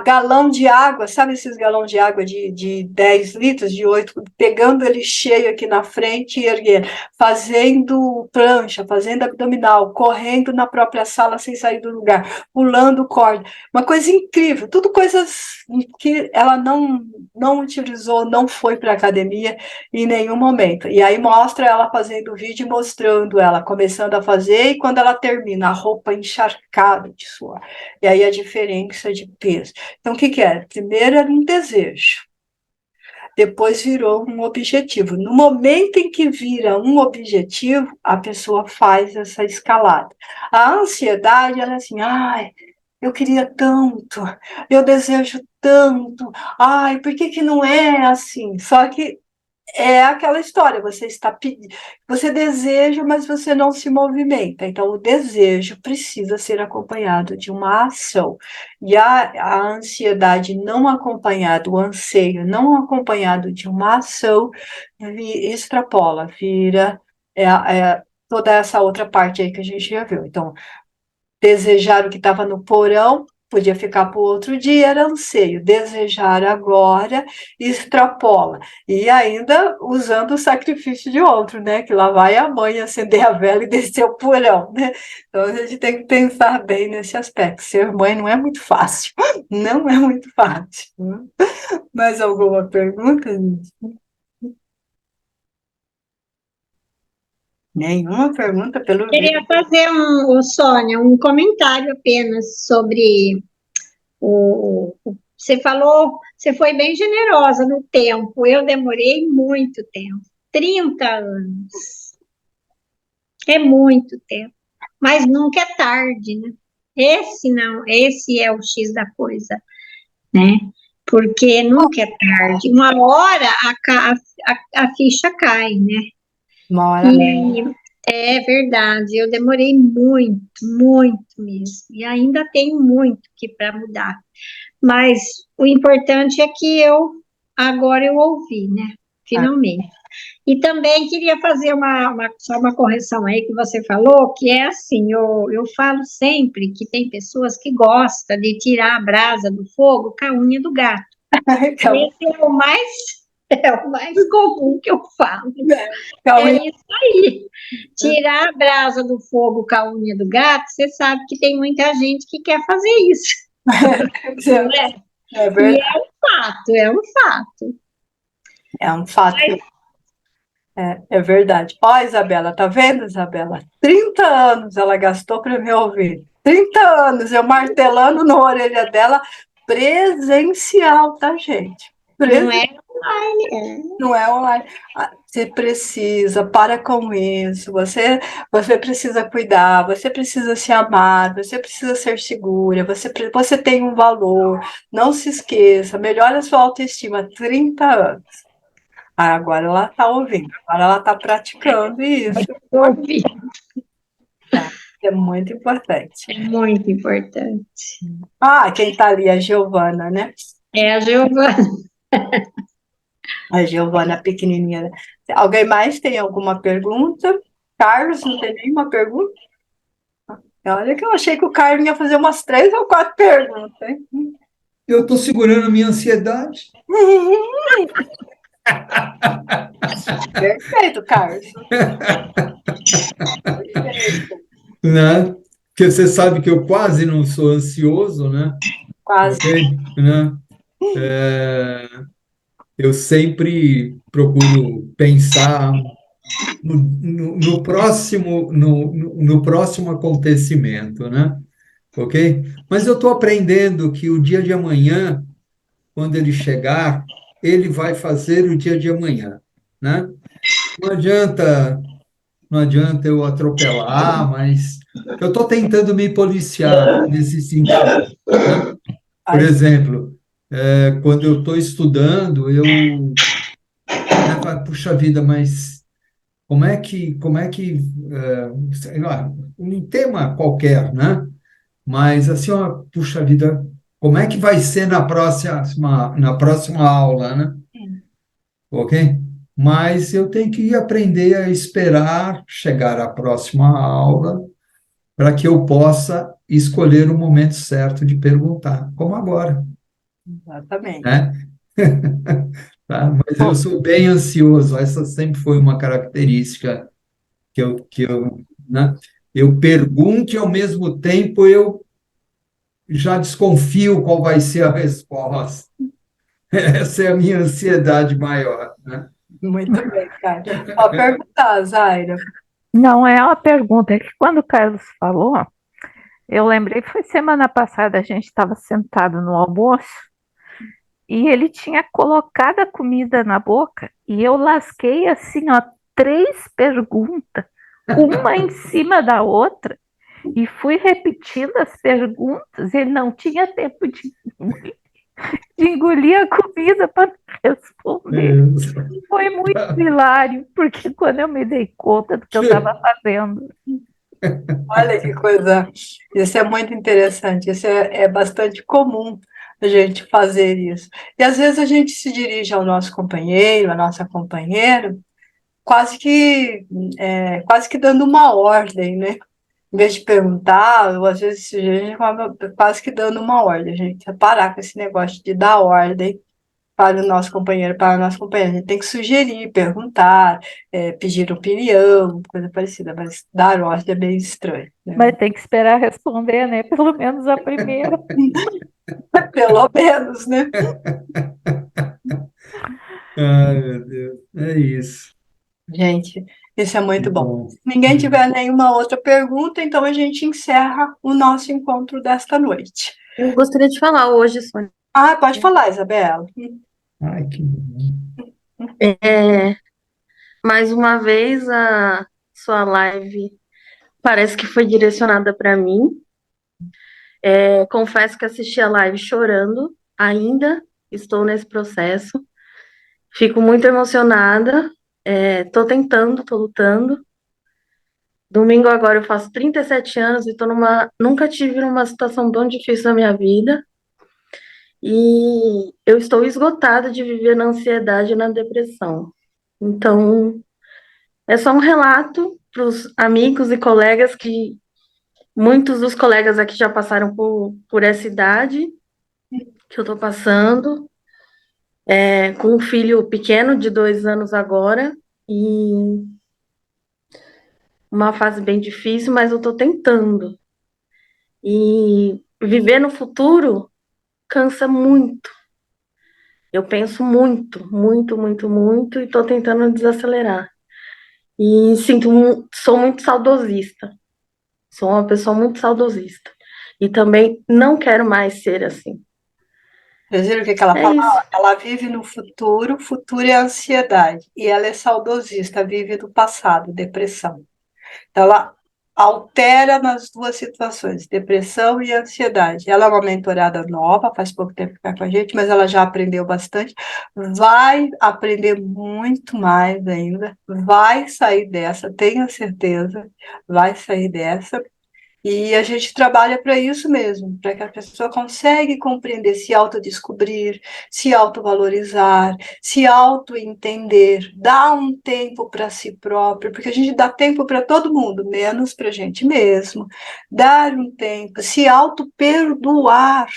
Galão de água, sabe esses galões de água de 10 litros, de 8, pegando ele cheio aqui na frente e erguendo, fazendo prancha, fazendo abdominal, correndo na própria sala sem sair do lugar, pulando corda, uma coisa incrível, tudo coisas que ela não utilizou, não foi para a academia em nenhum momento. E aí mostra ela fazendo o vídeo, mostrando ela começando a fazer, e quando ela termina, a roupa encharcada de suor. E aí a diferença de peso. Então, o que era? Primeiro era um desejo, depois virou um objetivo. No momento em que vira um objetivo, a pessoa faz essa escalada. A ansiedade, ela é assim, ai, eu queria tanto, eu desejo tanto, ai, por que não é assim? Só que é aquela história, você está pedindo, você deseja, mas você não se movimenta. Então, o desejo precisa ser acompanhado de uma ação. E a ansiedade não acompanhada, o anseio não acompanhado de uma ação, extrapola, vira toda essa outra parte aí que a gente já viu. Então, desejar o que estava no porão, podia ficar para o outro dia, era anseio. Desejar agora, extrapola. E ainda usando o sacrifício de outro, né? Que lá vai a mãe acender a vela e descer o porão, né? Então a gente tem que pensar bem nesse aspecto. Ser mãe não é muito fácil, não é muito fácil. Mais alguma pergunta, gente? Nenhuma pergunta pelo Queria vídeo. fazer Sônia, um comentário apenas sobre você falou, você foi bem generosa no tempo. Eu demorei muito tempo, 30 anos. É muito tempo, mas nunca é tarde, né? Esse não, esse é o X da coisa, né? Porque nunca é tarde. Uma hora a ficha cai, né? Uma hora. E é verdade, eu demorei muito, muito mesmo. E ainda tenho muito que para mudar. Mas o importante é que agora eu ouvi, né? Finalmente. E também queria fazer só uma correção aí que você falou, que é assim, eu falo sempre que tem pessoas que gostam de tirar a brasa do fogo com a unha do gato. Então, Esse é o mais comum que eu falo. então, É isso aí. Tirar a brasa do fogo com a unha do gato, você sabe que tem muita gente que quer fazer isso. Não é? é E verdade. é um fato. É um fato. É verdade. Ó, Isabela, tá vendo, Isabela? 30 anos ela gastou para me ouvir. 30 anos eu martelando na orelha dela, presencial, tá, gente? Não é online, Não é online. Você precisa, para com isso. Você precisa cuidar, você precisa se amar, você precisa ser segura, você tem um valor. Não se esqueça, melhore a sua autoestima. 30 anos. Agora ela está ouvindo, agora ela está praticando isso. ouvir. Tá? É muito importante. É muito importante. Quem está ali é a Giovana, né? É a Giovana. A Giovana pequenininha. Alguém mais tem alguma pergunta? Carlos, não tem nenhuma pergunta? Olha que eu achei que o Carlos ia fazer umas 3 ou 4 perguntas, hein? Eu estou segurando a minha ansiedade. Perfeito, Carlos. Perfeito. né? Porque você sabe que eu quase não sou ansioso, né? Quase. Ok? Né? É, eu sempre procuro pensar no próximo acontecimento, né? Ok? Mas eu estou aprendendo que o dia de amanhã, quando ele chegar, ele vai fazer o dia de amanhã, né? Não adianta, não adianta eu atropelar, mas eu estou tentando me policiar nesse sentido, né? Por Ai, exemplo, quando eu estou estudando, eu, né, falo, puxa vida, mas sei lá, um tema qualquer, né? Mas assim, ó, puxa vida, como é que vai ser na próxima aula, né? Ok? Mas eu tenho que aprender a esperar chegar à próxima aula para que eu possa escolher o momento certo de perguntar, como agora, exatamente. né? Tá? Mas eu sou bem ansioso, essa sempre foi uma característica né? Eu pergunto e ao mesmo tempo eu já desconfio qual vai ser a resposta. Essa é a minha ansiedade maior, né? Muito bem, cara. Pode perguntar, Zaira. Não é uma pergunta, é que quando o Carlos falou, eu lembrei, foi semana passada, a gente estava sentado no almoço e ele tinha colocado a comida na boca e eu lasquei assim, ó, três perguntas, uma em cima da outra, e fui repetindo as perguntas. Ele não tinha tempo de engolir a comida para responder. É, Foi muito hilário, porque quando eu me dei conta do que eu estava fazendo, Olha que coisa. Isso é muito interessante. Isso é bastante comum a gente fazer isso. E às vezes a gente se dirige ao nosso companheiro, à nossa companheira, quase que dando uma ordem, né? Em vez de perguntar, ou às vezes a gente acaba quase que dando uma ordem. A gente precisa parar com esse negócio de dar ordem para o nosso companheiro, para a nossa companheira. A gente tem que sugerir, perguntar, pedir opinião, coisa parecida, mas dar ordem é bem estranho, né? mas tem que esperar responder, né? Pelo menos a primeira. Pelo menos, né? ai, meu Deus, é isso. Gente, isso é Que muito bom. bom. Se ninguém tiver nenhuma outra pergunta, então a gente encerra o nosso encontro desta noite. Eu gostaria de falar hoje, Sônia. Ah, pode falar, Isabela. Ai, que bom. É, mais uma vez, a sua live parece que foi direcionada para mim. Confesso que assisti a live chorando, ainda estou nesse processo. Fico muito emocionada. Estou tentando, estou lutando. Domingo agora eu faço 37 anos e nunca tive uma situação tão difícil na minha vida. E eu estou esgotada de viver na ansiedade e na depressão. Então, é só um relato para os amigos e colegas que muitos dos colegas aqui já passaram por essa idade que eu estou passando, com um filho pequeno de 2 anos agora, e uma fase bem difícil, mas eu estou tentando. E viver no futuro cansa muito. Eu penso muito, muito, muito, muito, e estou tentando desacelerar. E sou muito saudosista. Sou uma pessoa muito saudosista. E também não quero mais ser assim. Vocês viram o que ela É fala? isso. Ela vive no futuro, futuro é ansiedade. E ela é saudosista, vive do passado, depressão. Então, ela altera nas duas situações, depressão e ansiedade. Ela é uma mentorada nova, faz pouco tempo que está com a gente, mas ela já aprendeu bastante, vai aprender muito mais ainda, vai sair dessa, tenha certeza, vai sair dessa. E a gente trabalha para isso mesmo, para que a pessoa consiga compreender, se autodescobrir, se autovalorizar, se auto-entender, dar um tempo para si próprio, porque a gente dá tempo para todo mundo, menos para a gente mesmo. Dar um tempo, se auto-perdoar.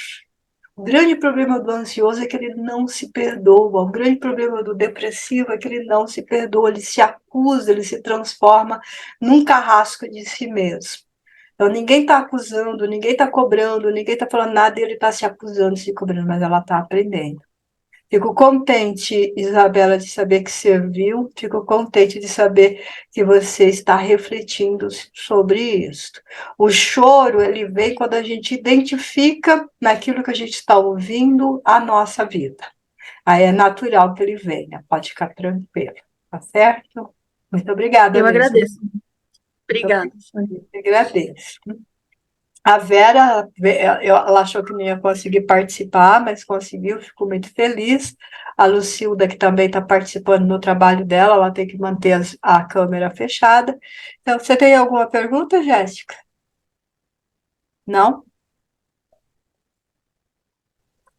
O grande problema do ansioso é que ele não se perdoa. O grande problema do depressivo é que ele não se perdoa, ele se acusa, ele se transforma num carrasco de si mesmo. Então, ninguém está acusando, ninguém está cobrando, ninguém está falando nada e ele está se acusando, se cobrando, mas ela está aprendendo. Fico contente, Isabela, de saber que serviu, fico contente de saber que você está refletindo sobre isso. O choro, ele vem quando a gente identifica naquilo que a gente está ouvindo a nossa vida. Aí é natural que ele venha, pode ficar tranquilo, tá certo? Muito obrigada Eu mesmo. agradeço. Obrigada, Sônia. Eu agradeço. A Vera, ela achou que não ia conseguir participar, mas conseguiu, fico muito feliz. A Lucilda, que também está participando no trabalho dela, ela tem que manter a câmera fechada. Então, você tem alguma pergunta, Jéssica? Não?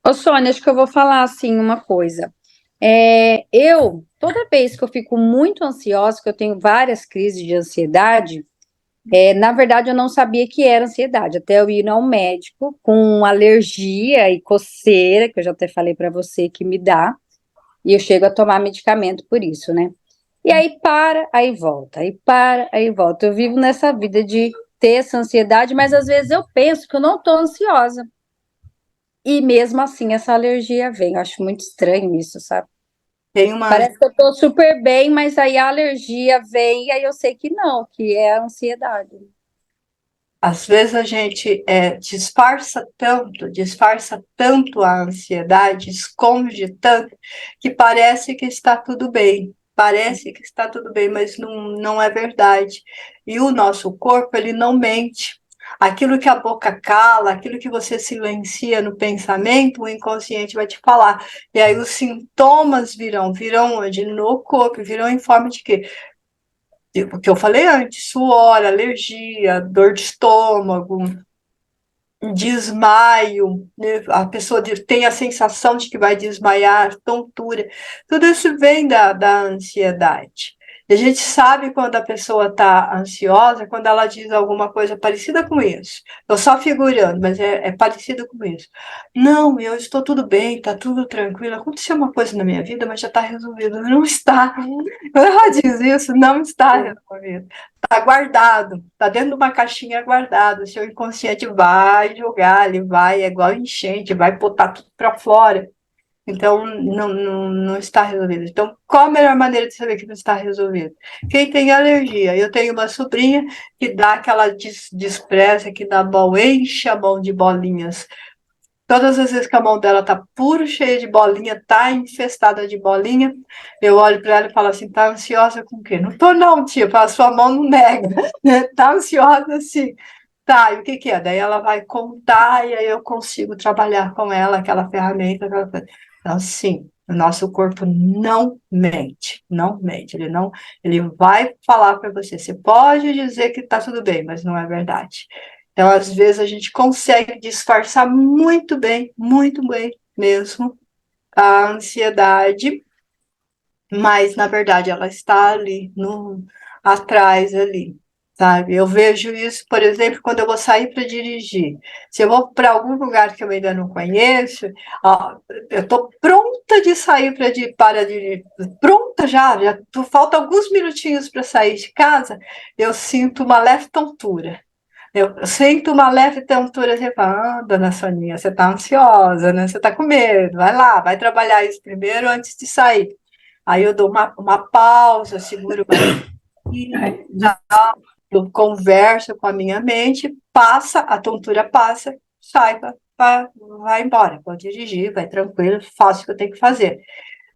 Ô, Sônia, acho que eu vou falar assim uma coisa. Toda vez que eu fico muito ansiosa, que eu tenho várias crises de ansiedade, na verdade eu não sabia que era ansiedade, até eu ir ao médico com alergia e coceira, que eu já até falei para você que me dá, e eu chego a tomar medicamento por isso, né? E aí para, aí volta, aí para, aí volta. Eu vivo nessa vida de ter essa ansiedade, mas às vezes eu penso que eu não estou ansiosa. E mesmo assim, essa alergia vem. Eu acho muito estranho isso, sabe? Tem uma. Parece que eu tô super bem, mas aí a alergia vem e aí eu sei que não, que é a ansiedade. Às vezes a gente disfarça tanto a ansiedade, esconde tanto, que parece que está tudo bem. Parece que está tudo bem, mas não é verdade. E o nosso corpo, ele não mente. Aquilo que a boca cala, aquilo que você silencia no pensamento, o inconsciente vai te falar. E aí os sintomas virão onde? No corpo, virão em forma de quê? O que eu falei antes, suor, alergia, dor de estômago, desmaio, né? A pessoa tem a sensação de que vai desmaiar, tontura, tudo isso vem da ansiedade. E a gente sabe quando a pessoa está ansiosa, quando ela diz alguma coisa parecida com isso. Estou só figurando, mas é parecido com isso. Não, eu estou tudo bem, está tudo tranquilo. Aconteceu uma coisa na minha vida, mas já está resolvido. Não está. Quando ela diz isso, não está resolvido. Está guardado, está dentro de uma caixinha guardado. O seu inconsciente vai jogar, ele vai, é igual enchente, vai botar tudo para fora. Então, não está resolvido. Então, qual a melhor maneira de saber que não está resolvido? Quem tem alergia? Eu tenho uma sobrinha que dá aquela despreza, que dá mão, enche a mão de bolinhas. Todas as vezes que a mão dela tá puro, cheia de bolinha, tá infestada de bolinha, eu olho para ela e falo assim, tá ansiosa com o quê? Não tô não, tia, a sua mão não nega, né? Tá ansiosa sim. Tá, e o que que é? Daí ela vai contar e aí eu consigo trabalhar com ela aquela ferramenta, aquela coisa. Então, sim, o nosso corpo não mente, não mente, ele vai falar para você, você pode dizer que tá tudo bem, mas não é verdade. Então, às vezes, a gente consegue disfarçar muito bem mesmo, a ansiedade, mas, na verdade, ela está ali, atrás ali, sabe? Eu vejo isso, por exemplo, quando eu vou sair para dirigir. Se eu vou para algum lugar que eu ainda não conheço, ó, eu estou pronta de sair para dirigir, pronta já falta alguns minutinhos para sair de casa, eu sinto uma leve tontura. Eu sinto uma leve tontura, você fala, dona Soninha, você está ansiosa, né? Você está com medo, vai lá, vai trabalhar isso primeiro antes de sair. Aí eu dou uma pausa, seguro Ai, eu converso com a minha mente, passa, a tontura passa, sai, vai embora, pode dirigir, vai tranquilo, faço o que eu tenho que fazer.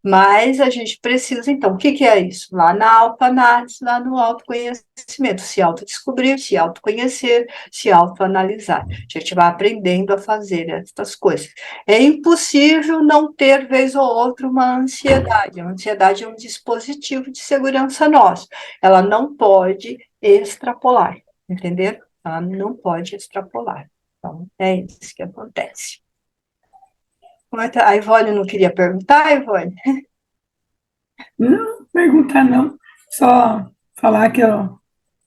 Mas a gente precisa, então, o que que é isso? Lá na autoanálise, lá no autoconhecimento, se autodescobrir, se autoconhecer, se autoanalisar. A gente vai aprendendo a fazer essas coisas. É impossível não ter, vez ou outra, uma ansiedade. A ansiedade é um dispositivo de segurança nosso. Ela não pode extrapolar, entendeu? Ela não pode extrapolar. Então, é isso que acontece. A Ivone não queria perguntar, Ivone? não perguntar não, só falar que eu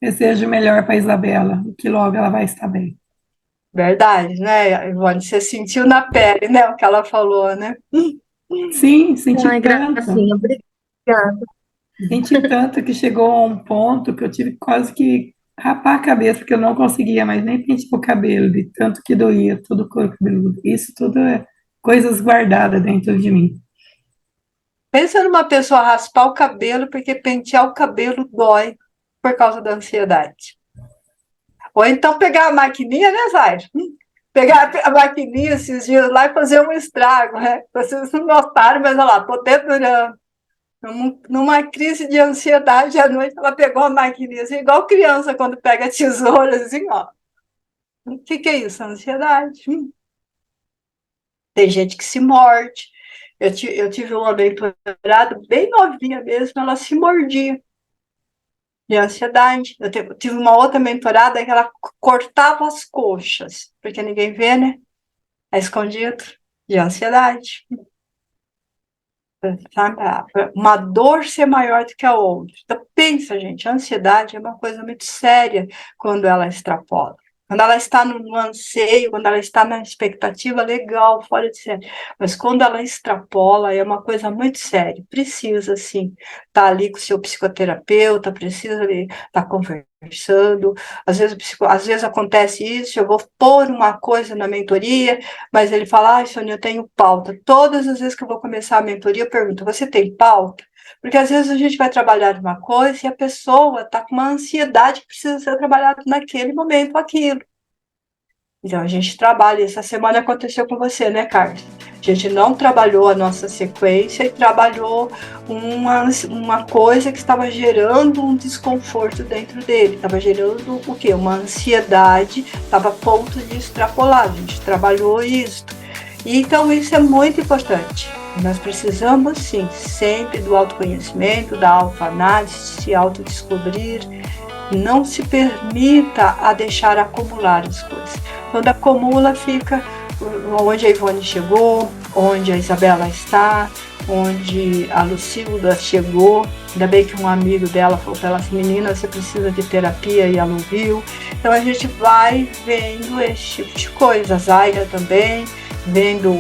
desejo o melhor para a Isabela, e que logo ela vai estar bem. Verdade, né, Ivone? Você sentiu na pele, né, o que ela falou, né? Sim, Ai, Gracinha, obrigada. senti tanto que chegou a um ponto que eu tive quase que rapar a cabeça, porque eu não conseguia mais nem pentear o cabelo, de tanto que doía todo o couro cabeludo. Isso tudo é coisas guardadas dentro de mim. Pensa numa pessoa raspar o cabelo porque pentear o cabelo dói por causa da ansiedade. Ou então pegar a maquininha, né, Zaire? Pegar a maquininha esses dias lá e fazer um estrago, né? Vocês não notaram, mas olha lá, tô dedurando. Numa crise de ansiedade, à noite, ela pegou a maquininha, assim, igual criança quando pega tesoura, assim, ó. O que é isso? Ansiedade. Tem gente que se morde. Eu tive uma mentorada bem novinha mesmo, ela se mordia de ansiedade. Eu tive uma outra mentorada que ela cortava as coxas, porque ninguém vê, né? É escondido, de ansiedade. Sabe? Uma dor ser maior do que a outra. Então, pensa, gente, a ansiedade é uma coisa muito séria quando ela extrapola. Quando ela está no anseio, quando ela está na expectativa, legal, fora de série. Mas quando ela extrapola, é uma coisa muito séria. Precisa, sim, estar ali com o seu psicoterapeuta, precisa estar conversando. Às vezes acontece isso, eu vou pôr uma coisa na mentoria, mas ele fala, Sônia, eu tenho pauta. Todas as vezes que eu vou começar a mentoria, eu pergunto, você tem pauta? Porque às vezes a gente vai trabalhar uma coisa e a pessoa está com uma ansiedade que precisa ser trabalhada naquele momento, aquilo. Então a gente trabalha, essa semana aconteceu com você, né, Carlos? A gente não trabalhou a nossa sequência e trabalhou uma coisa que estava gerando um desconforto dentro dele, estava gerando o quê? Uma ansiedade, estava a ponto de extrapolar, a gente trabalhou isso. E, então isso é muito importante. Nós precisamos, sim, sempre do autoconhecimento, da autoanálise, se autodescobrir. Não se permita a deixar acumular as coisas. Quando acumula, fica onde a Ivone chegou, onde a Isabela está, onde a Lucilda chegou. Ainda bem que um amigo dela falou para ela assim, menina, você precisa de terapia, e ela ouviu. Então a gente vai vendo esse tipo de coisa. A Zaira também,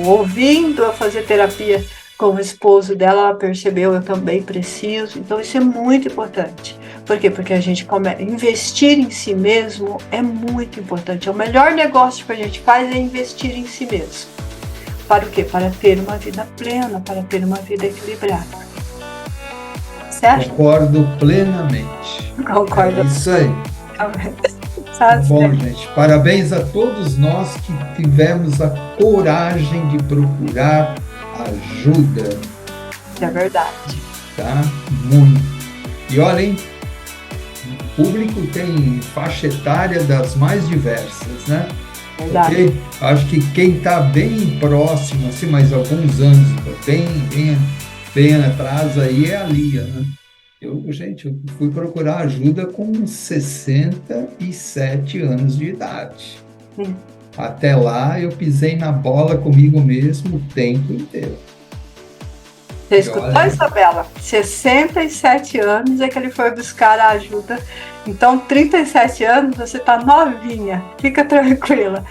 ouvindo eu fazer terapia com o esposo dela, ela percebeu, eu também preciso. Então isso é muito importante. Por quê? Porque a gente investir em si mesmo é muito importante. O melhor negócio que a gente faz é investir em si mesmo. Para o quê? Para ter uma vida plena, para ter uma vida equilibrada. Certo? Concordo plenamente. Concordo. É isso aí. Bom, gente, parabéns a todos nós que tivemos a coragem de procurar ajuda. É verdade. Tá? Muito. E olhem, o público tem faixa etária das mais diversas, né? Verdade. Okay? Acho que quem está bem próximo, assim, mais alguns anos, bem atrás aí é a Lia, né? Eu fui procurar ajuda com 67 anos de idade. Até lá, eu pisei na bola comigo mesmo o tempo inteiro. Você escutou, Isabela? 67 anos é que ele foi buscar a ajuda. Então, 37 anos, você está novinha. Fica tranquila.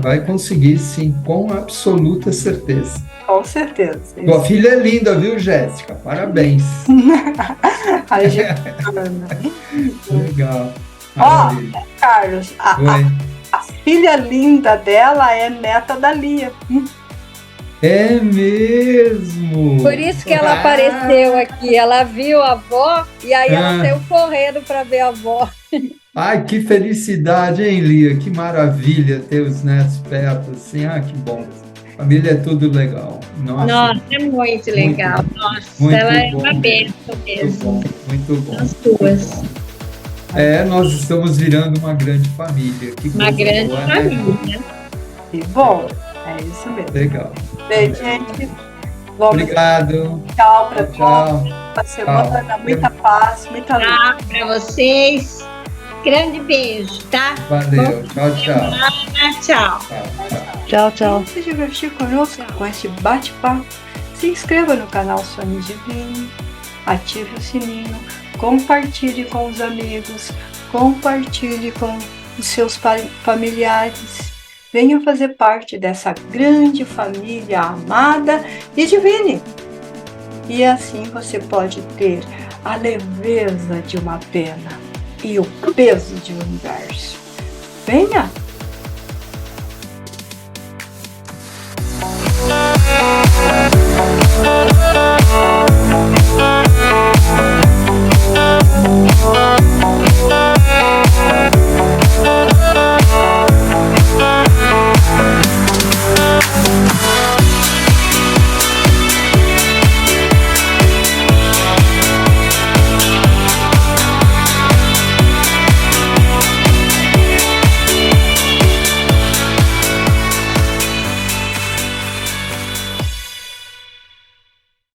Vai conseguir, sim, com absoluta certeza. Com certeza. Tua filha é linda, viu, Jéssica? Parabéns. A gente... Legal. Ó, Carlos, a filha linda dela é neta da Lia. É mesmo? Por isso que ela apareceu aqui. Ela viu a avó e aí ela saiu correndo para ver a avó. Ai, que felicidade, hein, Lia? Que maravilha ter os netos perto, assim. Que bom. Família é tudo legal. Nossa, é muito legal. Nossa, muito ela bom, é uma bênção mesmo. Muito bom. As duas. Nós estamos virando uma grande família. Uma grande família. Que bom. É isso mesmo. Legal. Bem, gente. Obrigado. Tchau para todos. Uma semana, muita paz, muita luz. Para vocês. Grande beijo, tá? Valeu. Tchau. Tchau. Tchau, tchau. Se divertir conosco com esse bate-papo, se inscreva no canal Sônia Divino, ative o sininho, compartilhe com os amigos, compartilhe com os seus familiares. Venha fazer parte dessa grande família amada e divina. E assim você pode ter a leveza de uma pena e o peso de universo. Venha!